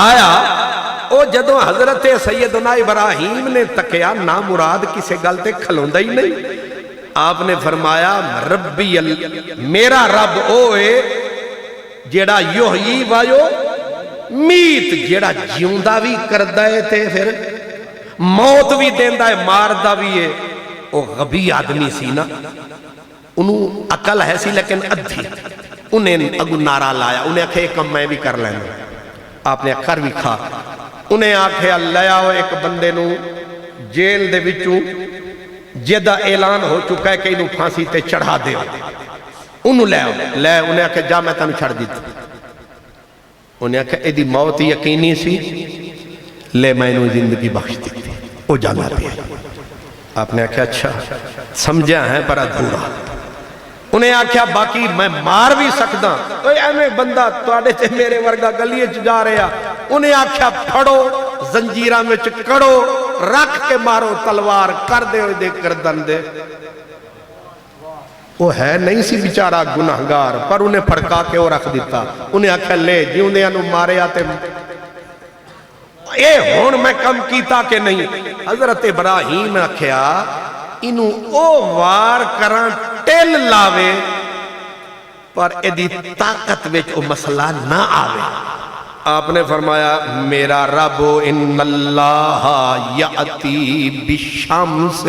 آیا، او جدوں حضرت سیدنا ابراہیم نے تکیا نا مراد کسے گل تے کھلوندا ہی نہیں، آپ نے فرمایا ربی میرا رب اوے جیڑا یحیی و یمیت، جیڑا جیوندا بھی کردا ہے تے پھر موت بھی دیندا ہے، ماردا بھی ہے۔ او غبی آدمی سی نا، انہوں عقل ہے سی لیکن ادھی، انہیں اگو نعرہ لایا، انہیں آکھے ایک کم میں بھی کر لینا، آپ نے کر بھی کھا، انہیں آکھے اللہ آؤ ایک بندے نو جیل دے وچوں جدہ اعلان ہو چکا ہے کہ انہوں پھانسی تے چڑھا دے، انہوں لے انہیں آکھے جا میں تنو چھڑ دیتا، انہیں آکھے ایدی موت یقینی سی، لے میں انہوں زندگی بخش دیتی، وہ جانا پیا۔ آپ نے آکھا اچھا سمجھا ہے پر ادھورا، انہیں آکھا باقی میں مار بھی سکتا، تو ایمیں بندہ توڑے تے میرے ورگا گلیے جا رہا، انہیں آکھا پھڑو زنجیرہ میں چکڑو رکھ کے مارو تلوار کر دے ہوئے دے گردن دے۔ وہ ہے نہیں سی بیچارہ گناہگار، پر انہیں پھڑکا کے وہ رکھ دیتا، انہیں آکھا لے جیوں دے انہوں مارے آتے اے ہون میں کم کیتا کہ نہیں۔ حضرت ابراہیم آکھیا انہوں او وار کران ٹیل لاوے پر ایدی طاقت وچ او مسئلہ نہ آوے۔ آپ نے فرمایا میرا رب ان اللہ یاتی بالشمس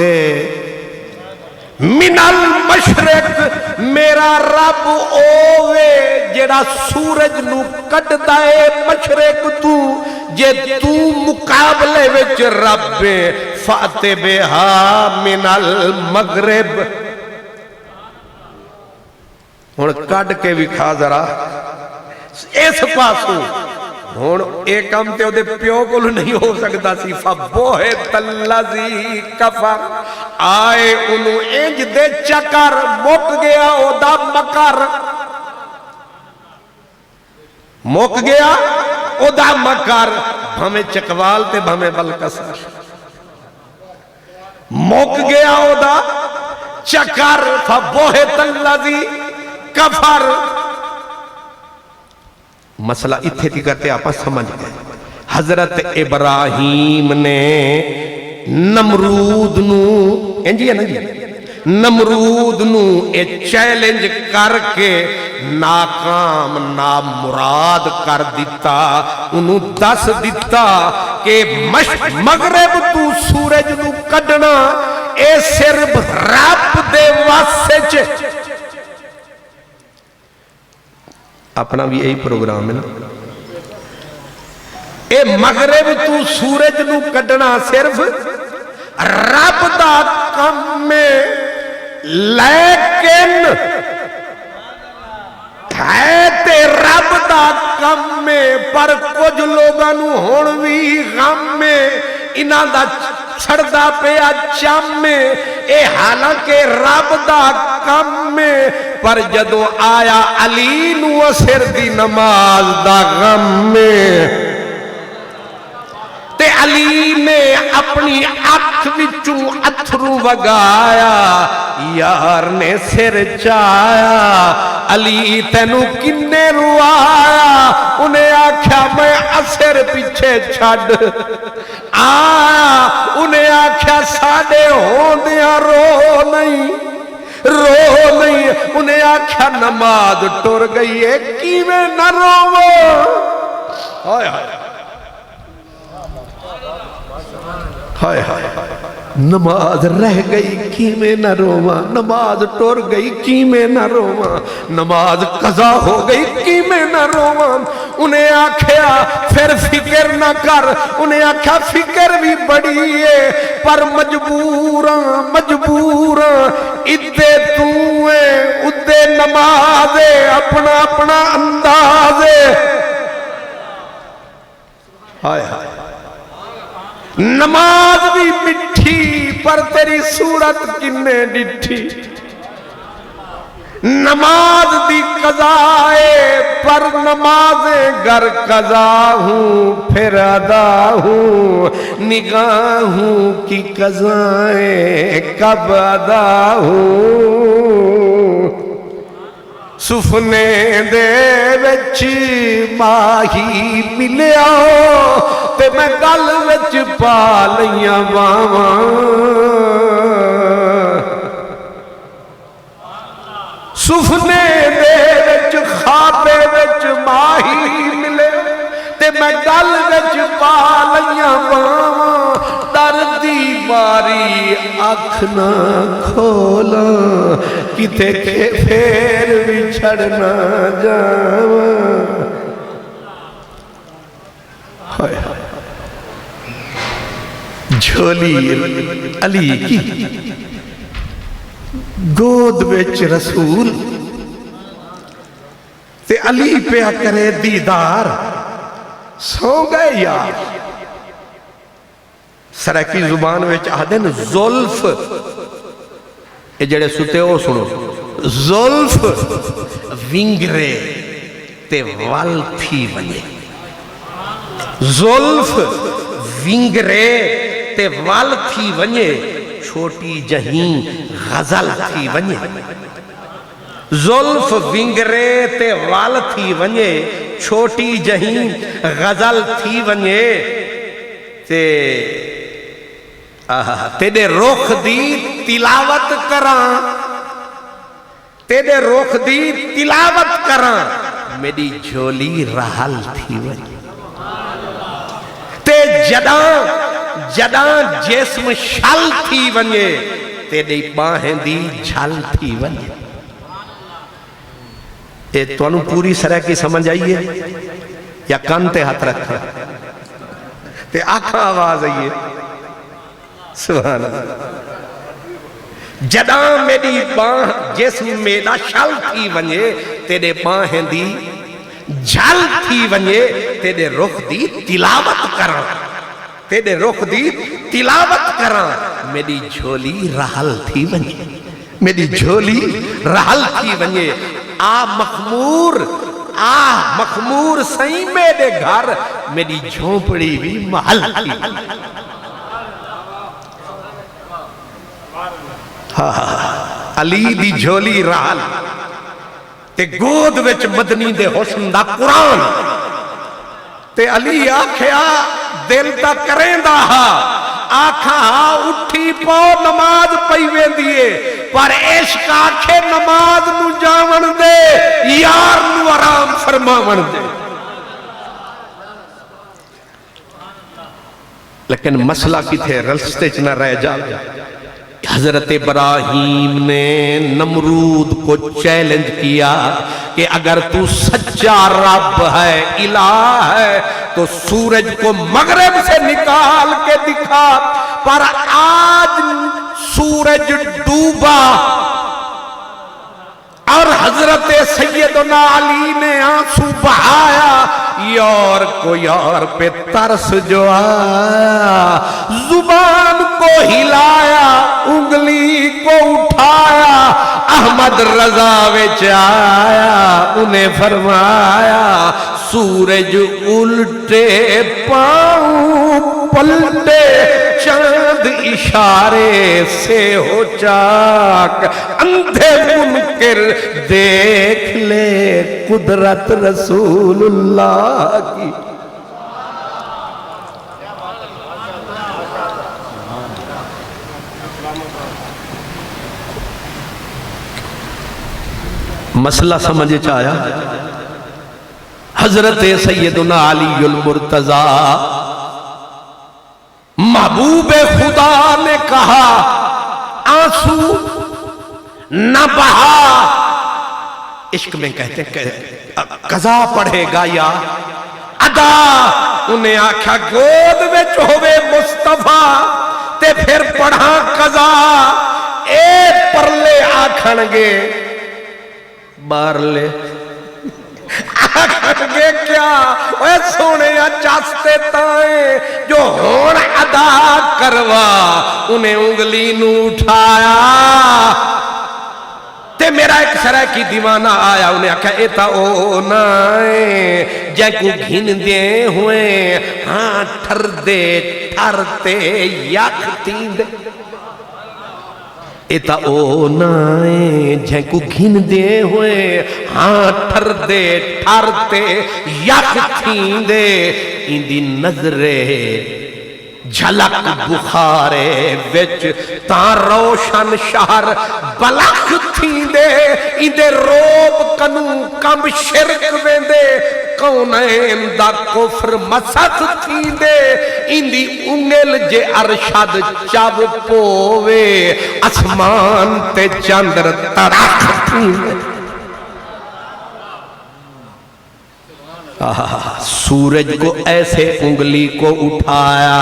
من المشرق، میرا رب اوے جیڑا سورج نو کٹ دائے مشرق تو، جے تو مقابلے وچ رب فاتح بہا من المغرب، ہون کٹ کے بھی کھا ذرا اس پاسوں، ہون ایک کام تے دے پیو کو نہیں ہو سکتا سی، فبوہت اللذی کفر، آئے انہوں انج دے چکر مک گیا او دا مکر، مک گیا او دا مکر، بھمیں چکوال تے بھمیں بلکسر، مک گیا او دا چکر، فبوہت اللذی کفر۔ مسئلہ اتھے تھی کرتے آپا سمجھ گئے، حضرت ابراہیم نے نمرود نو انجی ہے نا جی نمرود نو اے چیلنج کر کے ناکام نامراد کر دیتا، انہوں دس دیتا کہ مغرب تو سورج نو کڈنا اے صرف رب دے واسطے چھے۔ اپنا بھی یہی پروگرام ہے نا، اے مغرب تو سورج نو کڈنا صرف رب دا کم میں، لیکن ہے تے رب دا کم میں، پر کچھ لوگاں نو ہون بھی غم میں، انہاں دا چھڑدا پیا چم میں، اے حالانکہ رب دا کم میں، پر جدو آیا علی نو اثر دی نماز دا غم میں، تے علی نے اپنی اکھ وچوں اتھرو وگایا، یار نے سر چایا، علی تینو کنے روایا، انہیں آکھیا میں اثر پیچھے چھڑ آیا، انہیں آکھیا ساڑے ہوندیاں رو نہیں، رو نہیں، انہیں آکھیا نماز ٹر گئی ہے کیویں نہ روو، ہائے ہائے ہائے ہائے، نماز رہ گئی کیویں نہ روواں، نماز ٹر گئی کیویں نہ روواں، نماز قضا ہو گئی کیویں نہ روواں۔ انہیں آکھیا پھر فکر نہ کر، انہیں آکھیا فکر بھی بڑی ہے پر مجبوراں ادھے تو ہے ادے نماز اپنا اپنا انداز ہائے ہائے نماز بھی مٹھی پر تیری صورت کنے ڈٹھی نماز دی قضا ہے پر نمازیں گر قضا ہوں پھر ادا ہوں نگاہوں کی قضائیں کب ادا ہوں سفنے دے وچ ماہی ملیا تے میں گل وچ پا لیاں باواں سفنے دے وچ خوابے وچ ماہی ملے تے میں گل وچ پا لیاں باواں دردی ماری اکھ نہ کھولا کتے کے پھیر بھی چھڑنا جاواں جھولی علی کی گود وچ رسول تے علی پہ کرے دیدار سو گئے یار سرکی زبان وچ آدھن زلف اے جڑے ستے ہو سنو زلف ونگرے تے وال تھی ونجے زلف ونگرے تے وال تھی ونجے چھوٹی جہین غزل تھی ونجے زلف ونگرے تے وال تھی ونجے چھوٹی جہین غزل تھی ونجے تیرے رخ دی تلاوت کراں تیرے رخ دی تلاوت کراں میری جھولی رحل تھی ونجے تے جداں جسم شل تھی ونجے تیرے باہیں دی جھل تھی ونجے اے تو انہوں پوری سرح کی سمجھ آئیے یا کان تے ہاتھ رکھا تے آنکھاں آواز آئیے سبحان اللہ جداں میری باں جسم میرا شل تھی ونجے تیرے باہیں دی جھل تھی ونجے تیرے رخ دی تلاوت کراں تیرے رخ دی تلاوت کراں میری جھولی رحل تھی ونجے میری جھولی رحل تھی ونجے آ مخمور سہی میرے گھر میری جھونپڑی بھی محل تھی علی دی جھولی رحل تے گود وچ مدنی دے حسن دا قرآن تے علی آکھیا دل تا کریں دا آکھا اٹھی پو نماز پہوے دیئے پر عشق آکھے نماز نو جاون دے یار نو آرام فرماون دے لیکن مسئلہ کی تھے رلستے چنہ رہ جا حضرت ابراہیم نے نمرود کو چیلنج کیا کہ اگر تو سچا رب ہے الہ ہے تو سورج کو مغرب سے نکال کے دکھا پر آج سورج ڈوبا اور حضرت سیدنا علی نے آنسو بہایا یار کو یار پہ ترس جو آیا زبان کو ہلایا انگلی کو اٹھایا احمد رضا وچ آیا انہیں فرمایا سورج الٹے پاؤں پلٹے چاند اشارے سے ہو چاک اندھے منکر دیکھ لے قدرت رسول اللہ کی مسئلہ سمجھے چاہیا حضرت سیدنا علی المرتضیٰ محبوب خدا نے کہا آنسو نہ بہا عشق میں کہتے ہیں قضا پڑھے گا یا ادا انہیں آکھا گود میں چوہوے مصطفیٰ تے پھر پڑھا قضا اے پرلے آکھن گے باہر لے آگے کیا اے سونے چاستے تائیں جو ہون ادا کروا انہیں انگلی نو اٹھایا تے میرا ایک سرائے کی دیوانہ آیا انہیں آکھا ایتا او نائیں جائے کو گھن دے ہوئے ہاں ٹھر دے ٹھرتے یک تیندے ایتا او نائیں جائے کو گھن دے ہوئے ہاں ٹھر دے ٹھرتے یک تیندے اندی نظرے جھلک بخارے وچ تاں روشن شہر بلخ تھیندے اندے روب کنو کم شرک ویندے کونین دا کفر مسخ تھیندے اندی انگل جے ارشد چاب پووے اسمان تے چندر ترخ تھیندے سورج کو ایسے انگلی کو اٹھایا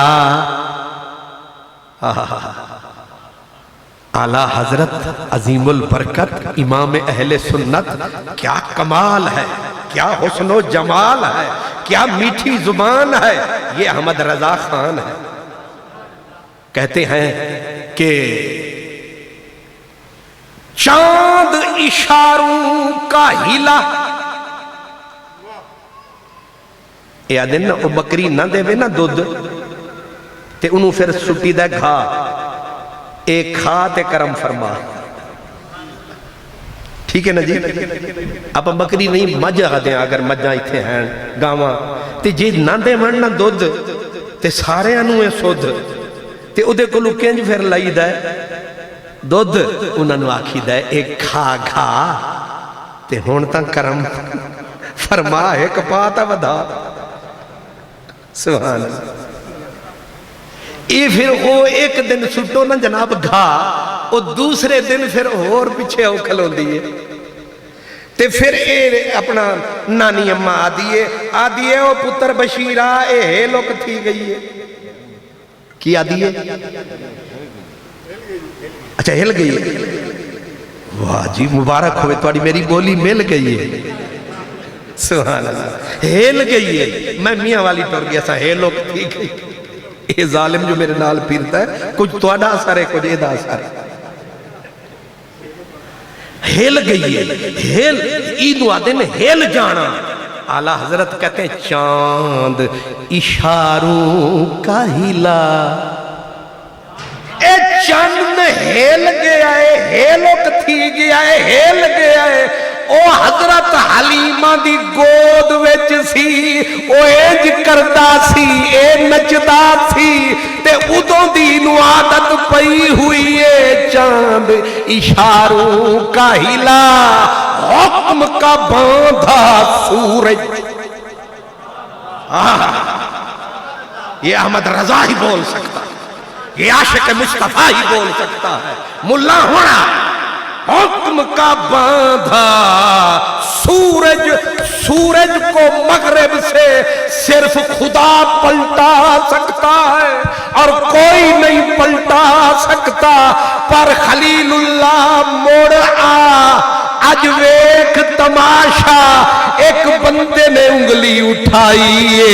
اعلیٰ حضرت عظیم البرکت امام اہل سنت کیا کمال ہے کیا حسن و جمال ہے کیا میٹھی زبان ہے یہ احمد رضا خان ہے کہتے ہیں کہ چاند اشاروں کا ہلا یہ آدھے نا وہ بکری نہ دے وے نا دودھ تے انہوں پھر سٹی دے گھا ایک کھا تے کرم فرما ٹھیک ہے نا جی آپ بکری نہیں مجھ آدھے اگر مجھا ایتھے ہیں گاواں تے جی نہ دے ون نا دودھ تے سارے انہوں سودھ تے او دے کو لکینج پھر لائی دے دودھ انہوں نے آکھی دے ایک کھا کھا تے ہونتا کرم فرما ہے کپاتا ودا سبحان یہ پھر وہ ایک دن سٹو نا جناب گھا وہ دوسرے دن پھر اور پیچھے ہو کھلوں دیئے تے پھر اے اپنا نانی اممہ آدیئے وہ پتر بشیرہ اے لوگ تھی گئی ہے کی آدیئے اچھا ہل گئی ہے واہ جی مبارک ہوئے توڑی میری بولی مل گئی ہے سبحان اللہ ہیل گئی ہے میں میاں والی ٹور گیا سا ہیلو تھی گئی یہ ظالم جو میرے نال پیرتا ہے کچھ توڑا اثر ہے کچھ ایدہ اثر ہے ہیل گئی ہے ہیل عیدو آدھے میں ہیل جانا اعلیٰ حضرت کہتے ہیں چاند اشاروں کا ہلا اے چاند ہیل گیا ہے ہیلوک تھی گیا ہے ہیل گیا ہے او حضرت حلیمہ دی گود ویچ سی او ایج کردہ سی اے نچدہ سی تے ادھوں دینو عادت پئی ہوئی ہے چاند اشاروں کا ہلا حکم کا باندھا سورج یہ احمد رضا ہی بول سکتا یہ عاشق مصطفیٰ ہی بول سکتا ہے ملا ہونا حکم کا باندھا سورج کو مغرب سے صرف خدا پلٹا سکتا ہے اور کوئی نہیں پلٹا سکتا پر خلیل اللہ موڑ آج ویک تماشا ایک بندے نے انگلی اٹھائیے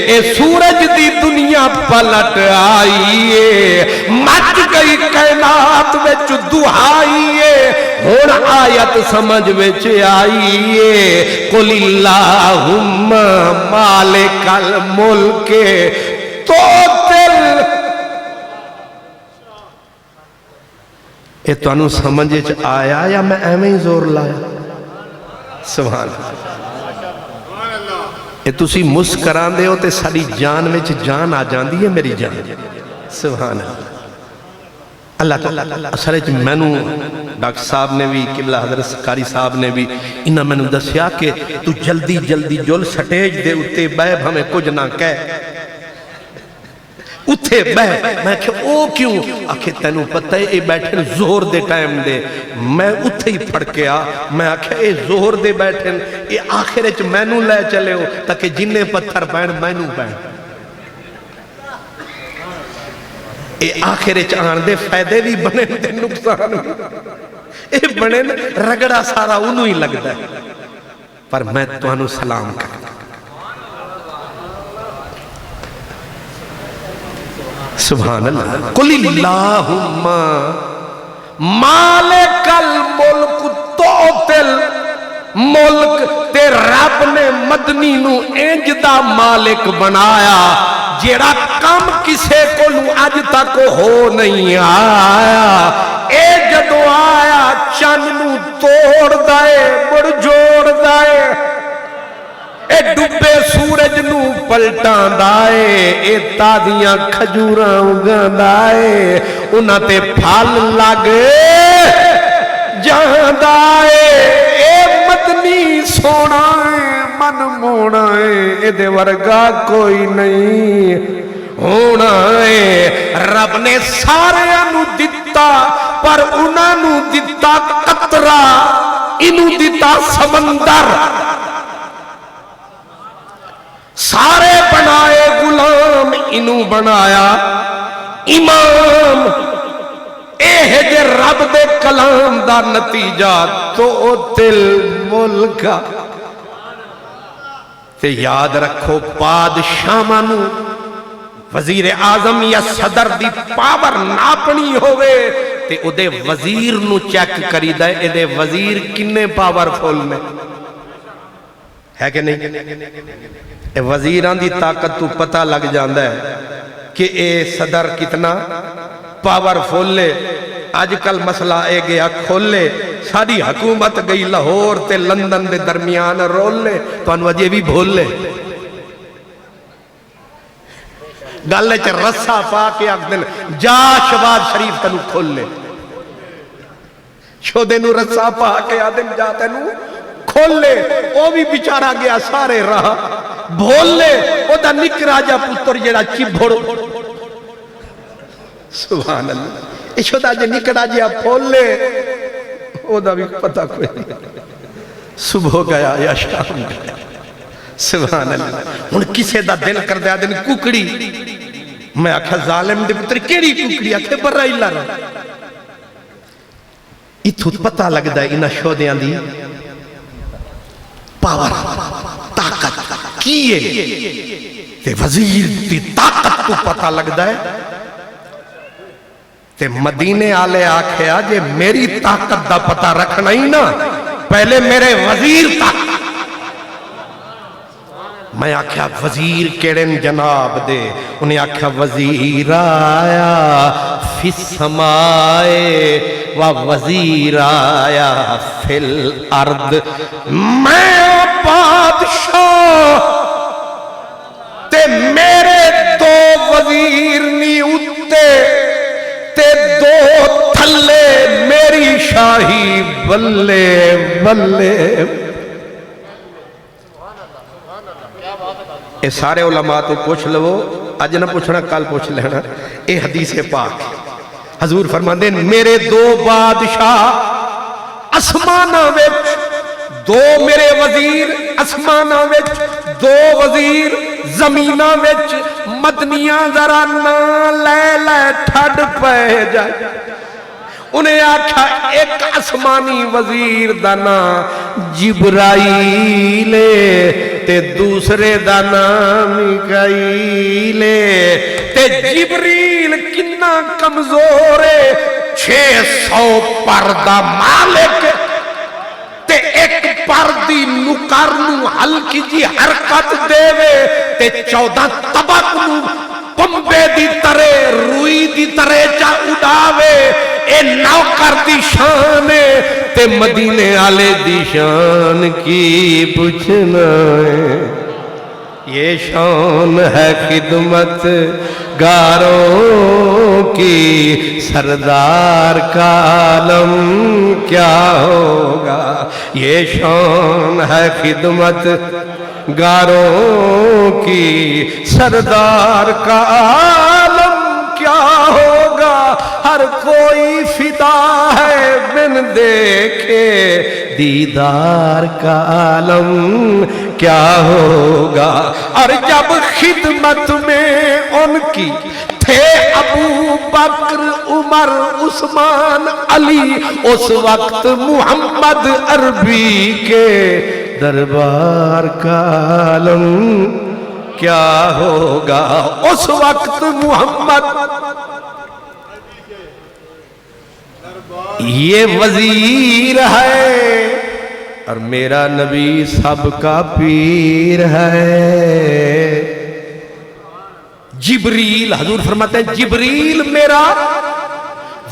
اے سورج دی دنیا پلٹ آئیے مچ گئی کائنات وچ دہائیے ہون آیت سمجھ وچ آئیے قل اللہم مالک الملک توتل اے تو انہوں سمجھے آیا یا میں ایمیں ہی زور لایا سبحان اے تسی مسکران دے ہو تے ساری جان میں جان آ جان دی ہے میری جان سبحان اللہ تعالیٰ اصلے میں نو ڈاکٹر صاحب نے بھی قبلہ حضرت سکاری صاحب نے بھی انہاں میں نو دسیا کہ تو جلدی جل سٹیج دے اتے بیب ہمیں کچھ نہ کہہ اتھے میں کہ او کیوں آکھے تینوں پتہ ہے اے بیٹھن زور دے ٹائم دے میں اتھے ہی پڑھ کے میں آکھے اے زور دے بیٹھن اے آخرچ میں نو لے چلے ہو تاکہ جنہیں پتھر پہن میں نو پہن اے آخر آن دے فائدے بھی بنے تے نقصان بھی اے بنے رگڑا سارا انہوں ہی لگتا ہے پر میں تمہیں سلام کرتا سبحان اللہ قل اللہم مالک الملک توتل ملک تے رب نے مدنی نو انج دا مالک بنایا جیڑا کم کسے کو لوں اج تک ہو نہیں آیا اے جدو آیا چند نو توڑ دائے مڑ جوڑ دائے اے ڈبے سورج نو پلٹان دائے اے تادیاں کھجوراں اگان دائے انہاں تے پھل لگے جہاں دائے اے مدنی سونا ہے من مونا ہے اے دے ورگا کوئی نہیں ہونا ہے رب نے سارے انو دیتا پر انہاں نو دیتا قطرہ انو دیتا سمندر سارے بنائے غلام انو بنایا امام اے ہے جے رب دے کلام دا نتیجہ تو تل ملکا تے یاد رکھو بادشاہ مانو وزیر اعظم یا صدر دی پاور ناپنی ہوئے تے او دے وزیر نو چیک کری دے اے دے وزیر کنے پاور فل نے ہے کہ نہیں اے وزیران دی طاقت تو پتہ لگ جاندہ ہے کہ اے صدر کتنا پاور فل لے آج کل مسئلہ اے گیا کھول لے ساری حکومت گئی لاہور تے لندن دے درمیان رول لے تو انوجہ بھی بھول لے گالے چے رسا پا کے آگ دن جا شباز شریف تنو کھول لے شودے نو رسا پا کے آگ دن جا تنو کھول لے او بھی بیچارہ گیا سارے رہا بھول لے او دا نک راجہ پتر جیڑا چبھڑ سبحان اللہ اشو دا جے نک راجہ پھول لے او دا بھی پتہ کوئی نہیں صبح گیا یا شام گیا سبحان اللہ ان کسے دا دل کر دیا دن ککڑی میں آکھا ظالم دے پتر کیڑی ککڑی آکھے برا ہی لارا اتھو پتہ لگ دا انہا شودیاں دی پاور طاقت کیے تے وزیر دی طاقت تو پتہ لگ دا ہے تے مدینے آلے آکھے آجے میری طاقت دا پتہ رکھنا ہی نا پہلے میرے وزیر طاقت میں آکھیا وزیر کیڑن جناب دے انہیں آکھیا وزیر آیا فی السمائے و وزیر آیا فی الارض میں بادشاہ تے میرے دو وزیر نی اتے تے دو تھلے میری شاہی بلے بلے اے سارے علماء تو پوچھ لو آج نہ پوچھنا کل پوچھ لینا اے حدیث پاک حضور فرماندے میرے دو بادشاہ اسمانہ وچ دو میرے وزیر اسمانہ وچ دو وزیر زمینہ وچ مدنیاں ذرا نہ لے لے ٹھڈ پہ جائے انہیں آکھا ایک اسمانی وزیر دا نام جبرائیل تے دوسرے دا نام میکائیل تے جبریل کنا کمزور 600 پر دا مالک تے ایک پر دی نکر نو ہلکی جی حرکت دے وے تے 14 طبق نو پمبے دی طرح روئی دی طرح چا اڑاوے اے نوکر دی شان تے مدینے آلے دی شان کی پوچھنا ہے یہ شان ہے خدمت گاروں کی سردار کا عالم کیا ہوگا یہ شان ہے خدمت گاروں کی سردار کا عالم کیا ہوگا ہر کوئی فدا ہے بن دیکھے دیدار کا عالم کیا ہوگا اور جب خدمت میں ان کی تھے اب ابو بکر عمر عثمان علی، اس وقت محمد عربی کے دربار کا عالم کیا ہوگا؟ اس وقت محمد یہ وزیر ہے اور میرا نبی سب کا پیر ہے۔ جبریل، حضور فرماتے ہیں جبریل میرا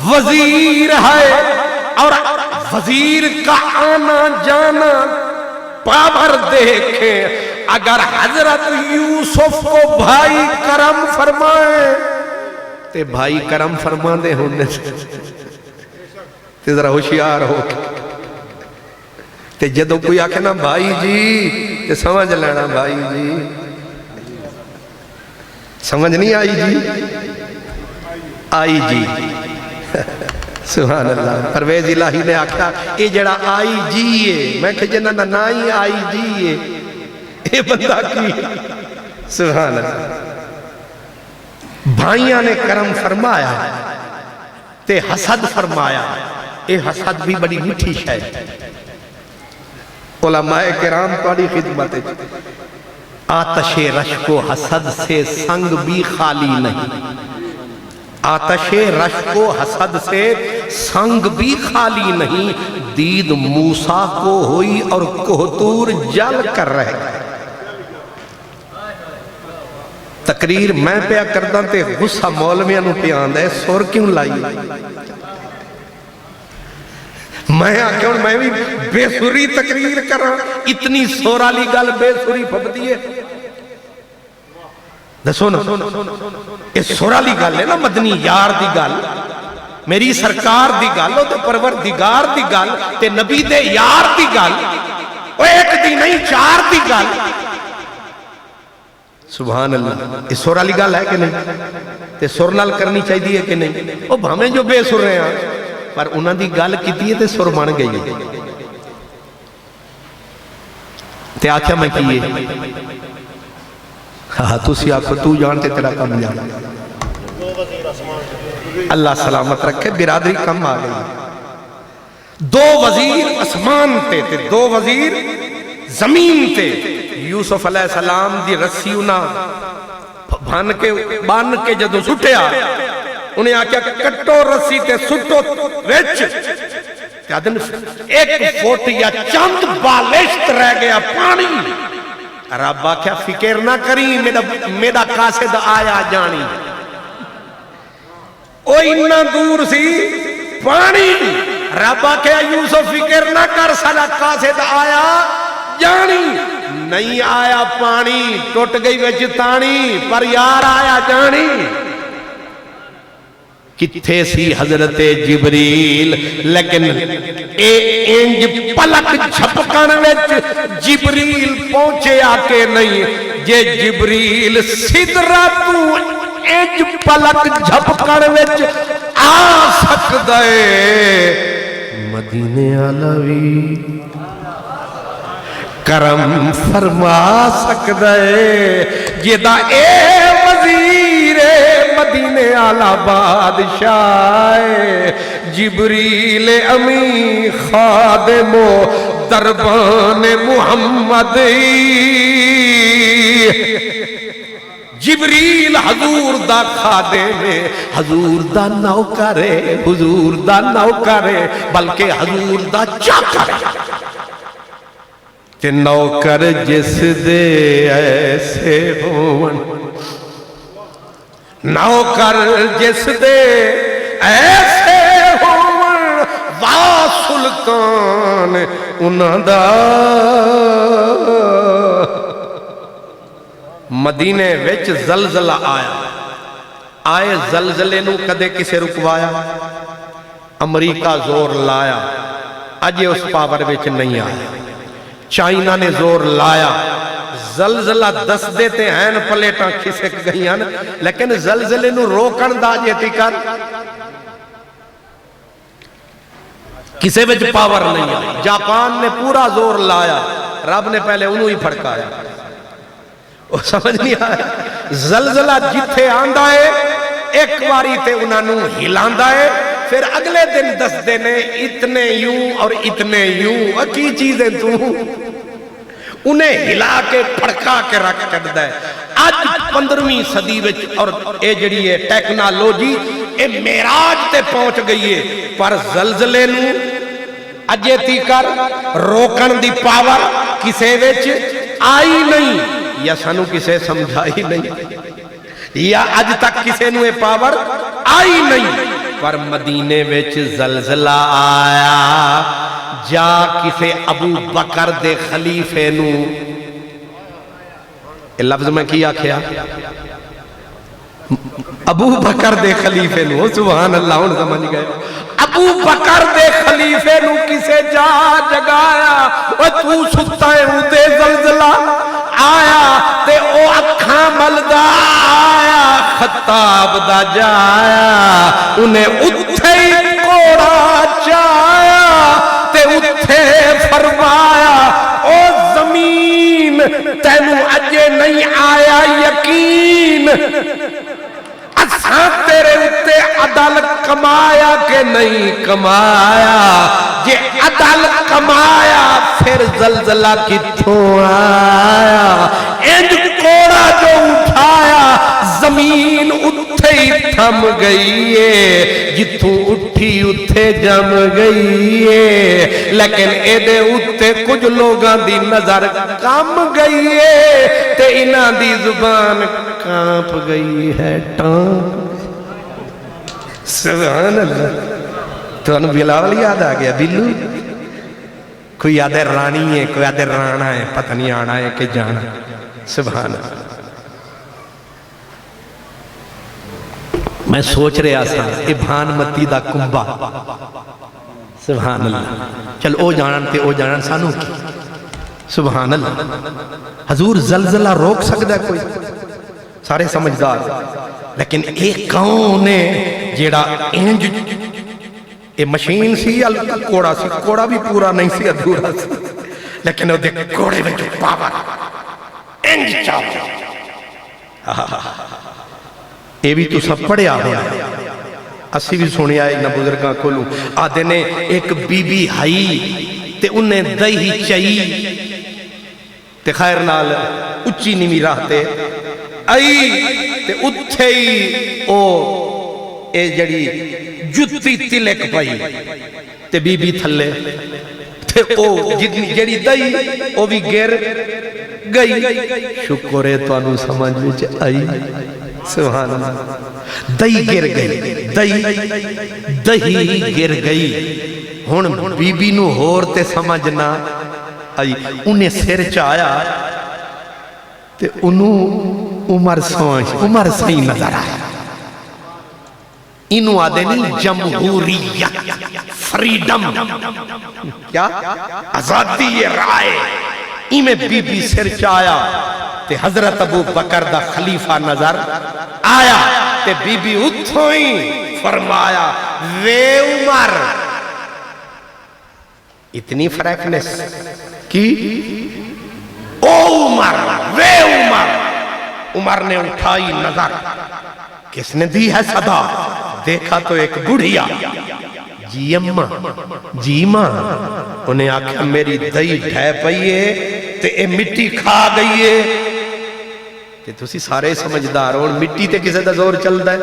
وزیر ہے، اور وزیر کا آنا جانا پاور دیکھیں۔ اگر حضرت یوسف کو بھائی کرم فرمائے تے بھائی کرم فرما دے ہونے تے ذرا ہوشیار ہو تے جدو کوئی آکھے نا بھائی جی تے سمجھ لینا بھائی جی، سمجھ نہیں آئی جی؟ آئی جی، سبحان اللہ۔ پرویز الہی نے آکھا اے جڑا آئی جی ہے، میں کہ جنہ نہ ہی آئی جی ہے، اے بندہ کی، سبحان اللہ۔ بھائیاں نے کرم فرمایا تے حسد فرمایا، اے حسد بھی بڑی میٹھی شاید۔ علماء کرام پڑی خدمت ہے، آتش رشک و حسد سے سنگ بھی خالی نہیں، آتش رشک و حسد سے سنگ بھی خالی نہیں، دید موسیٰ کو ہوئی اور کوہتور جل کر رہ گئے۔ تقریر میں پیا کردہ تے غصہ مولویاں نو پیان دے، سور کیوں لائی؟ میں آکھیں میں بھی بے سری تقریر کر رہا، اتنی سورا لی گل بے سری پھپ دیئے۔ دسو نا، اس سورا لی گل ہے نا، مدنی یار دی گل، میری سرکار دی گل، تے پروردگار دی گل، تے نبی دے یار دی گل، وہ ایک دی نہیں چار دی گل۔ سبحان اللہ، اس سورا لی گل ہے کہ نہیں؟ تے سور نال کرنی چاہی دی ہے کہ نہیں؟ وہ بھامیں جو بے سر رہے ہیں پر انہاں دی گل کی دیئے تے سر بن گئی ہے۔ تے آکھیا میں کیے ہاں تو سی آکھو تو جانتے تیرا کم جانا، اللہ سلامت رکھے، برادری کم آ گئی۔ دو وزیر اسمان تے دو وزیر زمین تے، یوسف علیہ السلام دی رسی انہاں بان کے جدو سٹیا، انہیں آکھیا کٹو رسی تے سٹو ویچ، ایک فوٹ یا چند بالشت رہ گیا پانی۔ رب آکھیا فکر نہ کری، میرا قاصد آیا جانی، او اتنا دور سی پانی۔ رب آکھیا یوسف فکر نہ کر، سارا قاصد آیا جانی، نہیں آیا پانی، ٹوٹ گئی وچ تانی، پر یار آیا جانی۔ کتھے سی حضرت جبریل، لیکن اے انج پلک جھپکن وچ جبریل پہنچے آکے نہیں، جے جبریل سدرہ تو انج پلک جھپکن وچ آ سکدے، مدینے علوی کرم فرما سکدے، جیدہ اے وزیر مدینے آلہ بادشاہ، جبریل امی خادم و دربان محمد، جبریل حضور دا خادم، حضور دا نوکر، حضور دا نوکر، بلکہ حضور دا چاکر، کہ نوکر جس دے ایسے ہون، نوکر جس دے ایسے ہون، وا سلطان انہاں دا۔ مدینے وچ زلزلہ آیا، آئے زلزلے نو کدے کسے رکوایا؟ امریکہ زور لایا، اجے اس پاور وچ نہیں آیا۔ چائنا نے زور لایا، زلزلہ دس دیتے ہیں پلیٹاں کھسک گئی ہیں، لیکن زلزلے نو روکن دا جیتی کر کسے وچ پاور نہیں آیا۔ جاپان نے پورا زور لایا، رب نے پہلے انہوں ہی پھڑکایا، وہ سمجھ نہیں آیا۔ زلزلہ جتھے آندہ ہے ایک باری تے انہاں نوں ہلاندا ہے، پھر اگلے دن دسدے نے اتنے یوں اور اتنے یوں، کی چیزیں تو انہیں ہلا کے پھڑکا کے رکھ چڑھدا ہے۔ آج 15ویں صدی وچ اور اے جڑی ہے ٹیکنالوجی اے معراج تے پہنچ گئی ہے، پر زلزلے نوں اجے تیکر روکن دی پاور کسے وچ آئی نہیں، یا سانو کسے سمجھائی نہیں، یا اج تک کسے نوں اے پاور آئی نہیں۔ پر مدینے وچ زلزلہ آیا، جا کسے ابو بکر دے خلیفے نوں، یہ لفظ میں کیا کیا ابو بکر دے خلیفے نوں، سبحان اللہ، ہن سمجھ گئے، ابو بکر دے خلیفے نوں کسے جا جگایا، او تو ستا ہے تے زلزلہ آیا تے او اکھاں ملدا آیا، خطاب دا جایا، انہیں اتھے ہی کوڑا چایا تے اتھے فرمایا، او زمین تینوں اجے نہیں آیا یقین، اساں تیرے اتے عدل کمایا کہ نہیں کمایا، جے عدل کمایا پھر زلزلہ کتھوں آیا، انج کوڑا جو اٹھایا زمین اتھے ہی تھم گئی ہے، جتھوں اٹھی اتھے جم گئی ہے، لیکن اے دے اتے کچھ لوگاں دی نظر کم گئی ہے تے انہاں دی زبان کانپ گئی ہے، سبحان اللہ۔ تو انہوں بلال یاد آ گیا، بلو کوئی یاد ہے رانی ہے، کوئی یاد ہے رانا ہے، پتہ نہیں آنا ہے کہ جانا، سبحان اللہ۔ میں سوچ رہا سا ابھان متی دا کمبا، سبحان اللہ، چل او جانن تے او جانن سانو کی، سبحان اللہ۔ حضور زلزلہ روک سکتا ہے کوئی؟ سارے سمجھدار، لیکن ایک کون ہے جیڑا انج، اے مشین سی یا کوڑا سی، کوڑا بھی پورا نہیں سی، ادھورا سی، لیکن وہ دے کوڑے میں جو پاور انج چاہو، اے بھی تو سب پڑھیا ہویا ہے، اسی بھی سنی آئے نہ بزرگاں کھولوں، آدھے نے ایک بی بی ہائی تے انہیں دہی چاہی تے خیر نال اچھی نیمی رہتے آئی تے اتھے ہی او اے جڑی جتی تلک پائی تے بی بی تھلے تے او جڑی دائی او بھی گر گئی، شکر ہے تو انہوں سمجھ وچ آئی، سبحان اللہ، دائی گر گئی، دہی گر گئی، ہون بی بی نو ہور تے سمجھنا آئی، انہیں سر چایا تے انہوں عمر صحیح نظر آیا، انہوں آدھے نہیں جمہوریت، فریڈم، کیا آزادی رائے، میں بی بی سر چایا تے حضرت ابو بکر دا خلیفہ نظر آیا تے بی بی اتھوں ہی فرمایا، وے عمر، اتنی فریکنس کی، او عمر، وے عمر، عمر نے اٹھائی نظر، کس نے دی ہے صدا، دیکھا تو ایک بڑھیا، جی اممہ، جی ماں، انہیں آکھا میری دئی ڈھے پئیے تے اے مٹی کھا گئیے، تے تو سی سارے سمجھدار ہو، مٹی تے کسے دا زور چل دائے،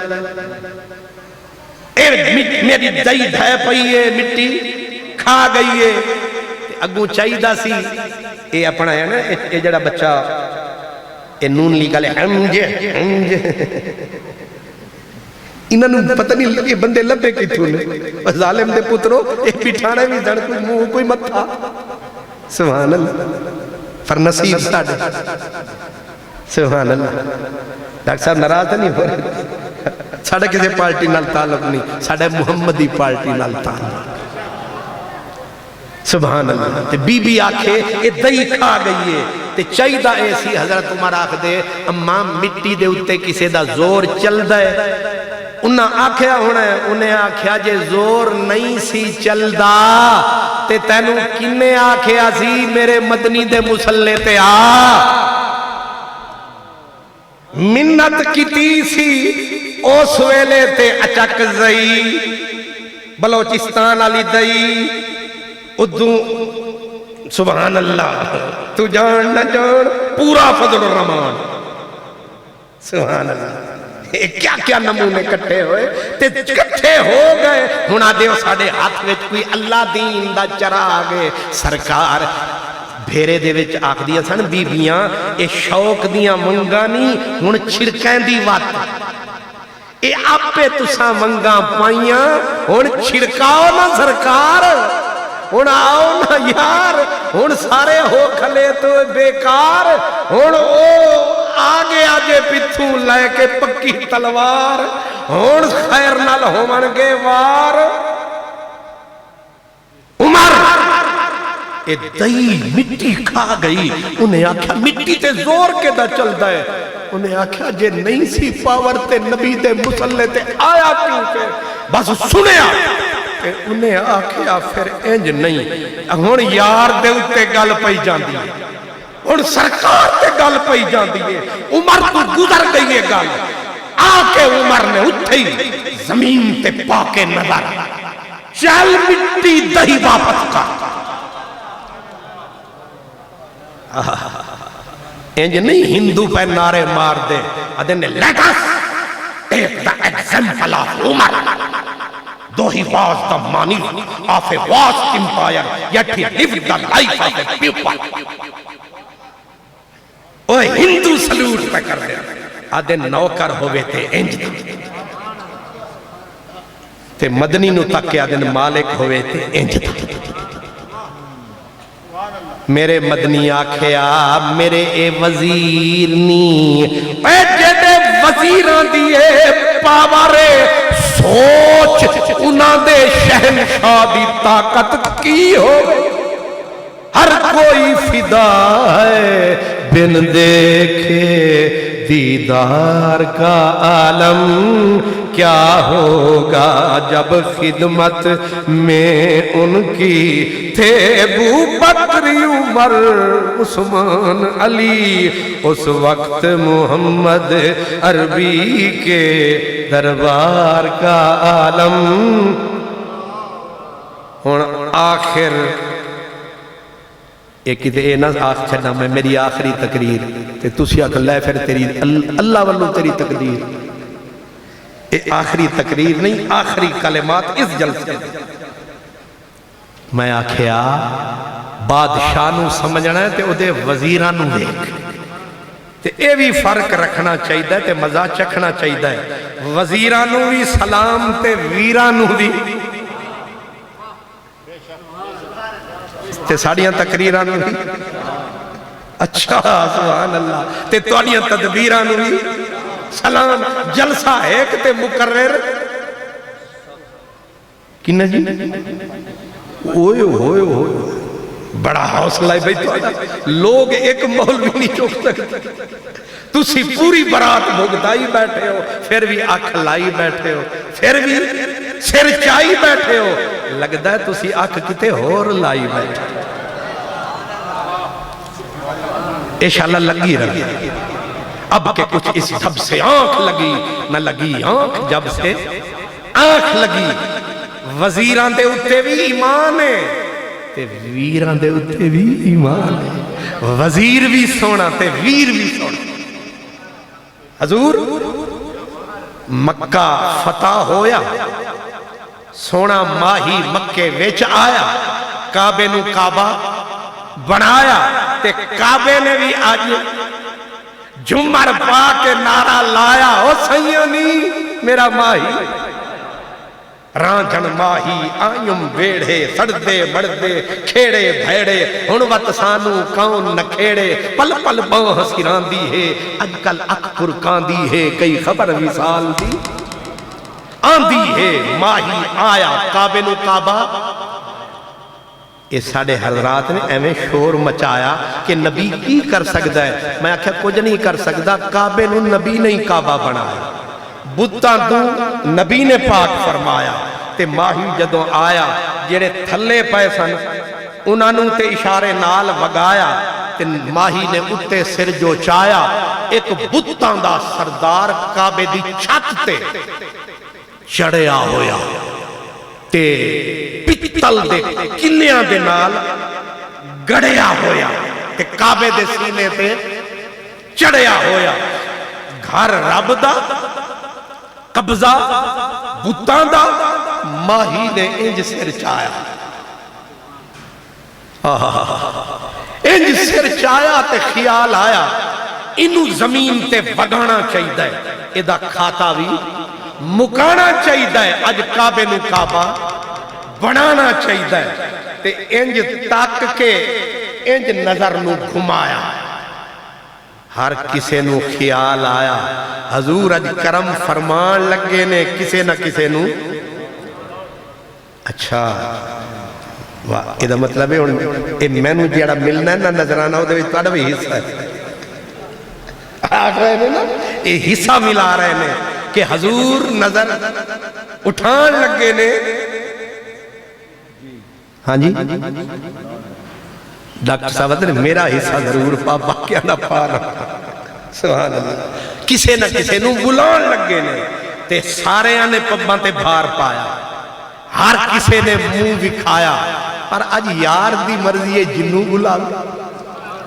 میری دئی ڈھے پئیے مٹی کھا گئیے، اگوں چاہی دا سی، اے اپنا ہے نا، اے جڑا بچہ اے نون لیگا لے ہمجے انہوں نے پتہ نہیں لگے بندے لبے کی تھونے، ظالم دے پتروں ایک پٹھانے بھی زڑ کوئی منہ کوئی مت تھا، سبحان اللہ، پر نصیب ساڑھے، سبحان اللہ۔ ڈاکٹر صاحب ناراض نہیں ہو رہے، ساڑھے کسی پارٹی نال تعلق نہیں، ساڑھے محمدی پارٹی نال تعلق، سبحان اللہ۔ تے بی بی آکھے اے دئی کھا گئی ہے تے چاہیدہ ایسی، حضرت عمر آکھ دے اماں مٹی دے اتے کسے دا زور چل دائے، انہاں آکھیا ہونا ہے، انہیں آکھیا جے زور نہیں سی چل دا تے تینوں کنے آکھیا سی میرے مدنی دے مسلے تے آ، منت کیتی سی اس ویلے تے اچک زئی بلوچستان والی دئی ادو سبحان اللہ تو جان نہ جان پورا فضل الرحمان سبحان اللہ کیا کیا نمونے کٹھے ہوئے تے کٹھے ہو گئے ہونا دیو ساڑے ہاتھ وچ کوئی اللہ دین دا چراغ سرکار بھیرے دے وچ آکھ دیا سن بیبیاں اے شوق دیاں منگاں نہیں ہن چھڑکیں دی وات اے آپے تساں منگاں پائیاں ہن چھڑکاؤ نہ سرکار ہن آؤ نہ یار ہن سارے ہو کھلے تو بیکار ہن او آگے آگے پتھوں لے کے پکی تلوار ہن خیر نال ہومنگے وار عمر اے دئی مٹی کھا گئی انہیں آکھا مٹی تے زور کے دا چل دائے انہیں آکھا جے نہیں سی پاور تے نبی دے مسلح تے آیا کیوں کے بس سنیا کہ انہیں آکھا پھر انج نہیں ہون یار دے اتے گل پئی جاندی ہے ہون سرکار تے گل پئی جاندی ہے عمر تو گزر گئی ہے گل آکے عمر نے اٹھئی زمین تے پاکے نظر چل مٹی دہی واپس کا انج نہیں ہندو پہ نعرے مار دے ادھے نے let us take the example of Umar though he was the money of a vast empire yet he lived the life of a people اوہ ہندو سلوٹ پہ کر دے ادھے نوکر ہوئے تھے انج تے مدنی نو تک کے ادھے مالک ہوئے تھے انج میرے مدنی آکھیا میرے اے وزیر نی اے جدے وزیران دیئے پاورے سوچ انہاں دے شہنشاہ دی طاقت کی ہو ہر کوئی فدا ہے بن دیکھے دیدار کا عالم کیا ہوگا جب خدمت میں ان کی تھے ابو بکر عمر عثمان علی اس وقت محمد عربی کے دربار کا عالم آخر ایک کہتے اے نہ آخ چھڑنا میں میری آخری تقریر تے تُسی آکھ لے پھر تیری اللہ والو تیری تقدیر اے آخری تقریر نہیں آخری کلمات اس جلسے میں آکھیا بادشاہ سمجھنا ہے تے او دے وزیرانو دیکھ تے اے بھی فرق رکھنا چاہیدہ ہے تے مزہ چکھنا چاہیدہ ہے وزیرانو بھی سلام تے ویرانو بھی تے ساڑیاں تقریرانو بھی اچھا سبحان اللہ تے توڑیاں تدبیرانو بھی سلام جلسہ ایک تے مقرر کنہ جی اوئے ہوئے ہوئے بڑا حوصلہ ہے بھئی لوگ ایک مولوی نہیں چوک سکتے تُسی پوری برات بھگتائی بیٹھے ہو پھر بھی آنکھ لائی بیٹھے ہو پھر بھی سر چائی بیٹھے ہو لگتا ہے تُسی آنکھ کتے ہور لائی بیٹھے انشاءاللہ لگی رہی اب کہ کچھ اس جب سے آنکھ لگی نہ لگی آنکھ جب سے آنکھ لگی وزیران دے اتے بھی ایمان ہے تے ویران دے اتے بھی ایمان ہے وزیر بھی سونا تے ویر بھی سونا حضور مکہ فتح ہویا سونا ماہی مکے ویچ آیا کعبے نو کعبہ بنایا تے کعبے نے بھی آج جمر پا کے نعرہ لایا او سیانی میرا ماہی رانجن ماہی آئیم بیڑے سڑدے بڑدے کھیڑے بھیڑے ہنوت سانو کون نہ کھیڑے پل پل باں سیران دی ہے اج کل اکبر کان دی ہے کئی خبر وصال دی آن دی ہے ماہی آیا کعبے نو کعبہ اس ساڑے حضرات نے ایمیں شور مچایا کہ نبی کی کر سکتا ہے میں آکھا کچھ نہیں کر سکتا کعبے نو نبی نہیں کعبہ بنایا بُتّا دوں نبی نے پاک فرمایا تے ماہی جدوں آیا جڑے تھلے پائے سن انہاں نوں تے اشارے نال وگایا تے ماہی نے اتے سر جو چایا ایک بتاں دا سردار کعبے دی چھت تے چڑھیا ہویا تے پتل دے کلیاں دے نال گڑیا ہویا تے کعبے دے سینے تے چڑھیا ہویا گھر رب دا قبضہ بتاں دا ماہی نے انج سر چایا انج سر چایا تے خیال آیا انو زمین تے وگانا چاہیدہ ہے ادھا کھاتا بھی مکانا چاہیدہ ہے اج کعبے نو کعبہ بنانا چاہیدہ ہے تے انج تاک کے انج نظر نو گھمایا ہر کسے نو خیال آیا حضور اج کرم فرمان لگے نے کسے نہ کسے نو اچھا یہ مطلب ہے میں نو جیڑا ملنا ہے نا نظرانہ ہوتے ہوئے تھوڑا بھی حصہ ہے آٹھ رہے ہیں نا یہ حصہ ملا رہے ہیں کہ حضور نظر اٹھان لگے نے ہاں جی ڈاکٹر صاحب نے میرا حصہ ضرور پا باقیہ نہ پا رہا سبحان اللہ کسے نہ کسے نو بلان لگے نے تے سارے آنے پباں تے بھار پایا ہر کسے نے منہ دکھایا پر آج یار دی مرضی جنوں بلا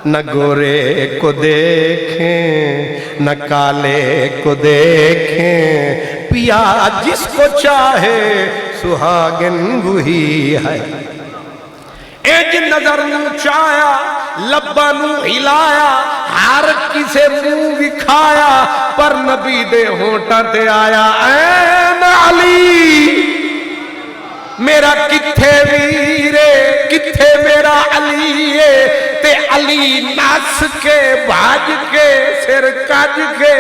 نہ گورے کو دیکھیں نہ کالے کو دیکھیں پیا جس کو چاہے سہاگن وہی ہے ایج نظر نو چایا لبا نو ہلایا ہر کسے منہ دکھایا پر نبی دے ہونٹاں تے آیا این علی میرا کتھے ویرے کتھے میرا علی تے علی ناس کے بھاج کے سر کج کے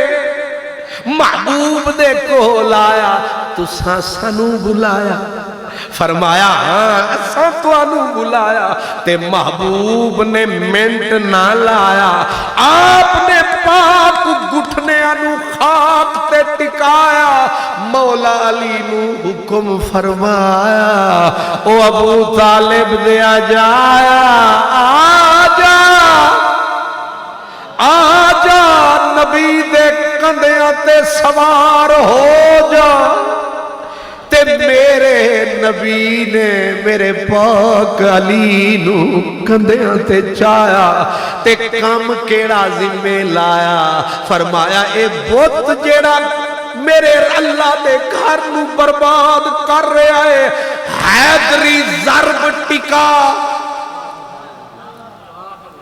محبوب دے کو لایا تو سانو بلایا فرمایا ہاں اساں تو انو بلایا تے محبوب نے منٹ نہ لایا آپ نے پاک گھٹنے انو خاک تے ٹکایا مولا علی نو حکم فرمایا او ابو طالب دیا جایا آجا نبی دے کندیاں تے سوار ہو جا تے میرے نبی نے میرے پاک علی نو کندیاں تے چایا تے کام کیڑا ذمہ لایا فرمایا اے بت جیڑا میرے اللہ دے گھر نو برباد کر رہا ہے حیدری ضرب ٹکا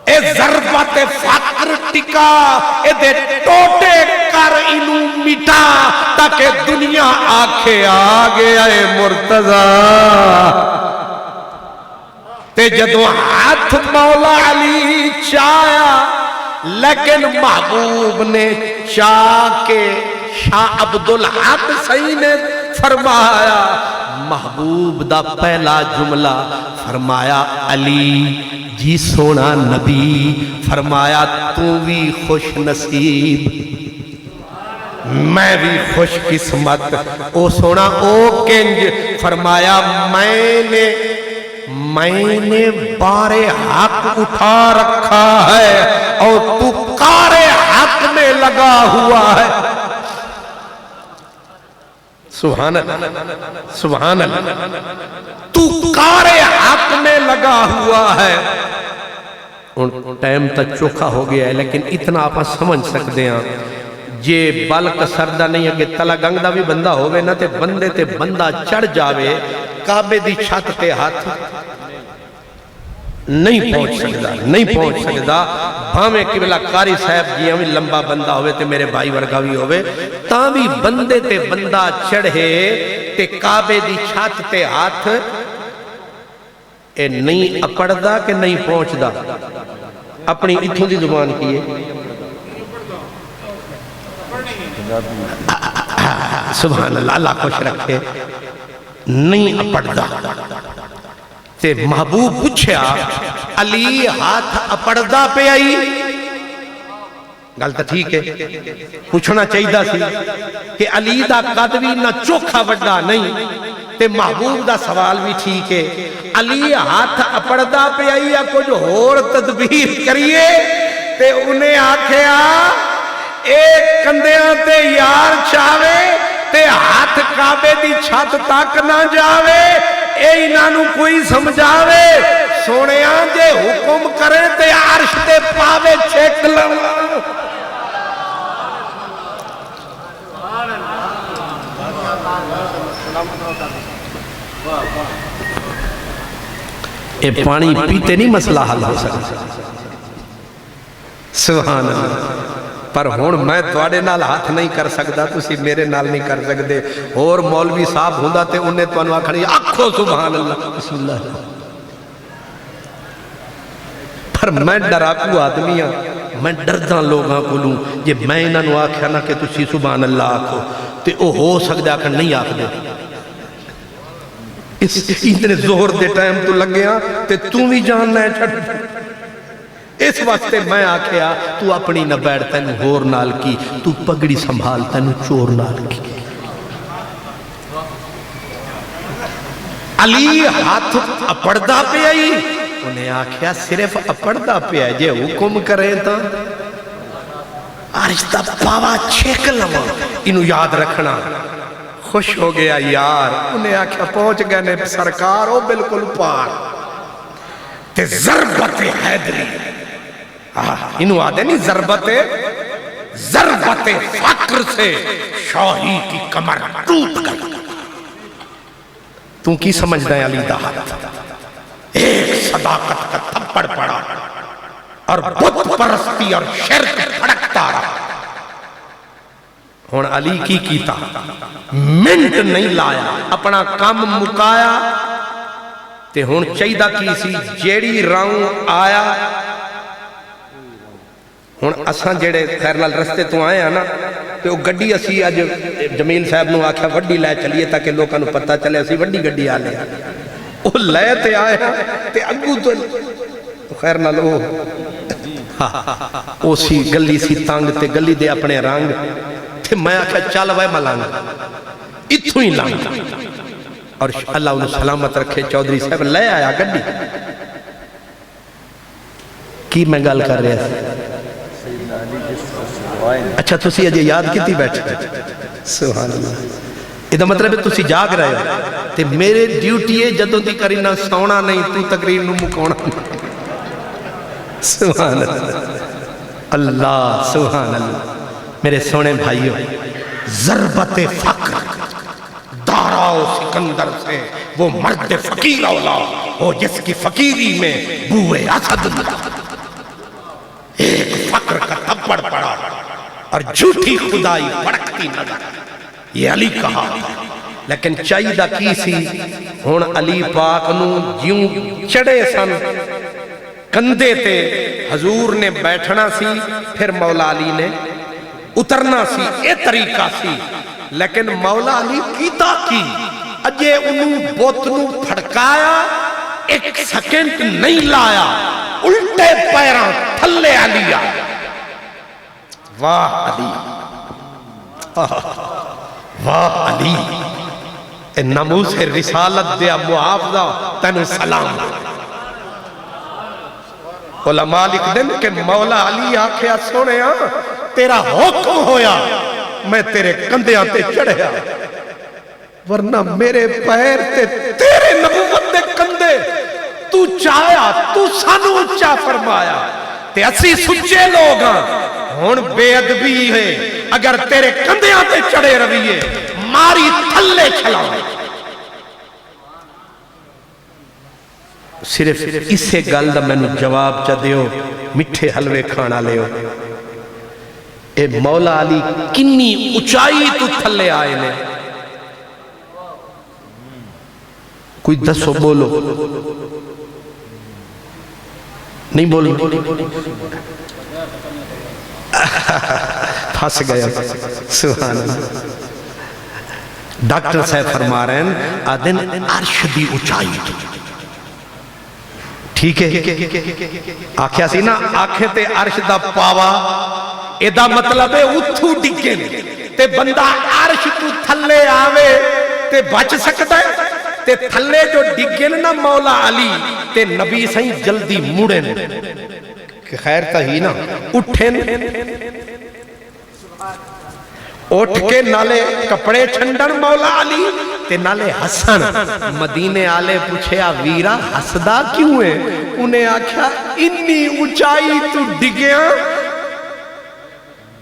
اے ضربت فقر ٹکا اے دے ٹوٹے کر انو مٹا تاکہ دنیا آکھے آگے آئے مرتضی تے جدو ہاتھ مولا علی چایا لیکن محبوب نے چاہ کے شاہ عبدالحق صحیح نے فرمایا محبوب دا پہلا جملہ فرمایا علی جی سونا نبی فرمایا تو بھی خوش نصیب میں بھی خوش قسمت او سونا او کنج فرمایا میں نے بارے حق اٹھا رکھا ہے اور تو کارے حق میں لگا ہوا ہے سبحان اللہ سبحان اللہ تو کارے حق میں لگا ہوا ہے ٹائم تا چوکھا ہو گیا ہے لیکن اتنا آپ سمجھ سکتے ہیں جے بالک سردہ نہیں ہے کہ تلا گنگ دا بھی بندہ ہوئے نہ تے بندے تے بندہ چڑھ جاوے کعبے دی چھت تے ہاتھ نہیں پہنچ سکتا بھامے قبلہ قاری صاحب جی ہمیں لمبا بندہ ہوئے تے میرے بھائی ورگا بھی ہوئے تاں بھی بندے تے بندہ چڑھے تے کعبے دی چھت تے ہاتھ اے نہیں اپڑ دا کہ نہیں پہنچ دا اپنی اتھوں دی زبان کیے سبحان اللہ اللہ خوش رکھے نہیں اپڑ دا تے محبوب پوچھیا علی ہاتھ اپڑ دا پہ آئی گل تو ٹھیک ہے پوچھنا چاہیے سی کہ علی دا قد بھی نہ چوکھا وڈا نہیں تے محبوب دا سوال بھی ٹھیک ہے علی ہاتھ اپڑدا پہ آئی یا کچھ اور تدبیر کریے تے انہیں آکھیا ایک کندیاں تے یار چاہوے تے ہاتھ کعبے دی چھت تک نہ جاوے اے انہوں کوئی سمجھاوے سونے آنجے حکم کرے تے عرش تے پاوے چھیک لوا اے پانی پیتے نہیں مسئلہ حل ہو سکتا سبحان اللہ پر ہون میں توڑے نال ہاتھ نہیں کر سکتا تسی میرے نال نہیں کر سکتے اور مولوی صاحب ہوندہ تے انہیں تو انواع کھڑی آکھو سبحان اللہ بسم اللہ پر میں ڈراکو آدمی ہاں میں ڈرداں لوگاں کو لوں یہ میں انہوں آکھیا نا کہ تسی سبحان اللہ آکھو تے او ہو سکتا کہ نہیں آکھ دے اتنے زہر دے ٹائم تو لگے ہاں تے تم بھی جاننا ہے چھٹ اس واسطے میں آکھیا تو اپنی نہ بیٹھ تینو ہور نال کی تو پگڑی سنبھال تینو چور نال کی علی ہاتھ اپڑدا پہ آئی انہیں آکھیا صرف اپڑدا پہ آئی جے حکم کریں تا آرشتہ پاوا چھیک لوا انہوں یاد رکھنا خوش ہو گیا یار انہیں آکھیا پہنچ گئے نے سرکار ہو بالکل پار تے ضربت حیدری انہوں آدھے نہیں ضربت فقر سے شاہی کی کمر ٹوٹ گئی تو کی سمجھ دیں علی دا ہاتھ ایک صداقت کا تھپڑ پڑا اور بت پرستی اور شرک پھڑکتا رہا ہون علی کی کیتا منٹ نہیں لایا اپنا کام مکایا تے ہون چاہیدہ کی سی جیڑی راؤں آیا ہون اساں جیڑے خیرلال رستے تو آئے ہیں نا تے وہ گڑی اسی آج جمیل صاحب نو آکھا وڈی لائے چلیے تاکہ لوگاں نو پتہ چلے اسی وڈی گڑی آلے وہ لائے تے آئے ہیں تے اگو تو خیرلال وہ سی گلی سی تانگ تے گلی دے اپنے رنگ تے میں آکھا چال وائے ملانگ اتھو ہی لانگ اور اللہ انہوں سلامت رکھے چودری صاحب لے آیا گڑی کی میں گال کر رہے ہیں اچھا تسی اجے یاد کیتی بیٹھ سبحان اللہ ادھا مطلب ہے تسی جاگ رہے ہو تے میرے ڈیوٹی ہے جدوں دی کرینا سونا نہیں تو تقریر نو مکونا سبحان اللہ اللہ سبحان اللہ میرے سونے بھائیوں ضربت فقر داراؤ سکندر سے وہ مرد فقیر اولا ہو جس کی فقیری میں بوئے اسد ایک فقر کا تھپڑ پڑا اور جھوٹی خدائی پڑکتی نظر یہ علی کہا لیکن چاہیدہ کی سی ہون علی پاک نو جیوں چڑے سن کندے تے حضور نے بیٹھنا سی پھر مولا علی نے اترنا سی اے طریقہ سی لیکن مولا علی کیتا کی اجے انہوں بوتنو پھڑکایا ایک سیکنڈ نہیں لایا الٹے پیران تھلے علی آیا واہ علی واہ علی اے ناموس رسالت دیا محافظہ تینو سلام علماء لکھ دیں کہ مولا علی آکھیا سونے تیرا حکم ہویا میں تیرے کندیاں تے چڑھیا ورنہ میرے پیر تے تیرے نبوت دے کندے تو چاہیا تو سانو اچھا فرمایا تے اسی سچے لوگ ہون بے ادبی ہے اگر تیرے کندیاں تے چڑھے رویے ماری تھلے چھلاؤ صرف اسے گل دا میں نے جواب چا دیو مٹھے حلوے کھانا لیو اے مولا علی کنی اچائی تو تھلے آئے نے کوئی دسو بولو نہیں بولو پھاس گیا سبحان اللہ ڈاکٹر صاحب فرما رہے ہیں آدھن عرش دی اچائی تو ٹھیک ہے آکھیا سی نا آکھے تے عرش دا پاوا ਇਹਦਾ ਮਤਲਬ ਹੈ ਉੱਥੋਂ ਡਿੱਗੇ ਨੇ ਤੇ ਬੰਦਾ ਅਰਸ਼ ਤੋਂ ਥੱਲੇ ਆਵੇ ਤੇ ਬਚ ਸਕਦਾ ਹੈ ਤੇ ਥੱਲੇ ਜੋ ਡਿੱਗੇ ਨੇ ਨਾ ਮੌਲਾ ਅਲੀ ਤੇ ਨਬੀ ਸਹੀ ਜਲਦੀ ਮੁੜੇ ਨੇ ਕਿ ਖੈਰ ਤਾਂ ਹੀ ਨਾ ਉੱਠੇ ਨੇ ਉੱਠ ਕੇ ਨਾਲੇ ਕੱਪੜੇ ਛੰਡਣ ਮੌਲਾ ਅਲੀ ਤੇ ਨਾਲੇ ਹੱਸਣ ਮਦੀਨੇ ਆਲੇ ਪੁੱਛਿਆ ਵੀਰਾ ਹੱਸਦਾ ਕਿਉਂ ਹੈ ਉਹਨੇ ਆਖਿਆ ਇੰਨੀ ਉਚਾਈ ਤੂੰ ਡਿੱਗਿਆ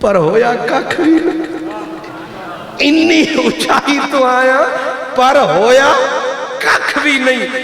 ਪਰ ਹੋਇਆ ਕੱਖ ਵੀ ਇੰਨੀ ਉਚਾਈ ਤੋਂ ਆਇਆ ਪਰ ਹੋਇਆ ਕੱਖ ਵੀ ਨਹੀਂ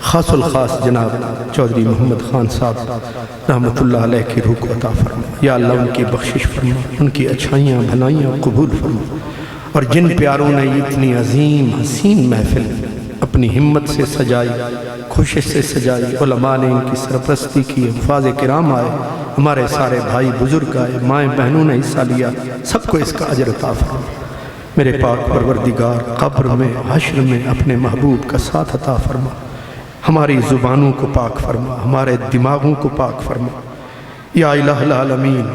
خاص الخاص جناب چودھری محمد خان صاحب رحمۃ اللہ علیہ کی روح کو عطا فرما یا اللہ، ان کی بخشش فرما، ان کی اچھائیاں بھلائیاں قبول فرما، اور جن پیاروں نے اتنی عظیم حسین محفل اپنی ہمت سے سجائی، خوشش سے سجائی، علماء نے ان کی سرپرستی کی، حفاظ کرام آئے، ہمارے سارے بھائی بزرگ آئے، مائیں بہنوں نے حصہ لیا، سب کو اس کا اجر عطا فرما۔ میرے پاک پروردگار قبر میں حشر میں اپنے محبوب کا ساتھ عطا فرما، ہماری زبانوں کو پاک فرما، ہمارے دماغوں کو پاک فرما یا الہ العالمین،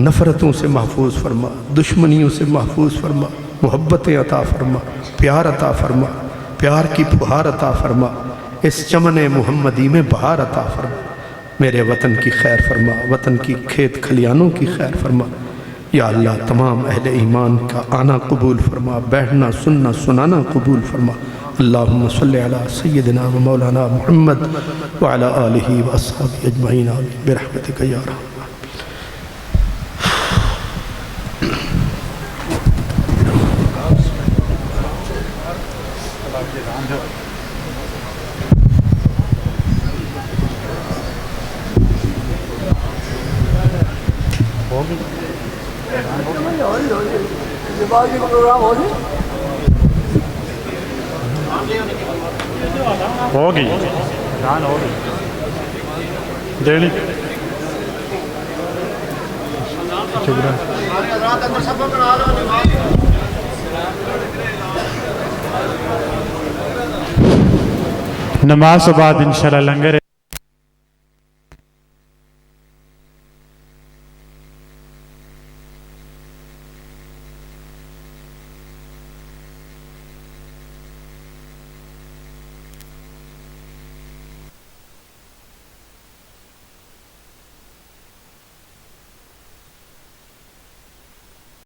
نفرتوں سے محفوظ فرما، دشمنیوں سے محفوظ فرما، محبتیں عطا فرما، پیار عطا فرما، پیار کی پھوہار عطا فرما، اس چمن محمدی میں بہار عطا فرما، میرے وطن کی خیر فرما، وطن کی کھیت کھلیانوں کی خیر فرما یا اللہ، تمام اہل ایمان کا آنا قبول فرما، بیٹھنا سننا سنانا قبول فرما۔ اللہم صلی علی سیدنا و مولانا محمد وعلی آلہ و اصحابہ اجمعین آمین برحمتک یا رحمن۔ ہوگی دینی نماز کے بعد انشاءاللہ لنگر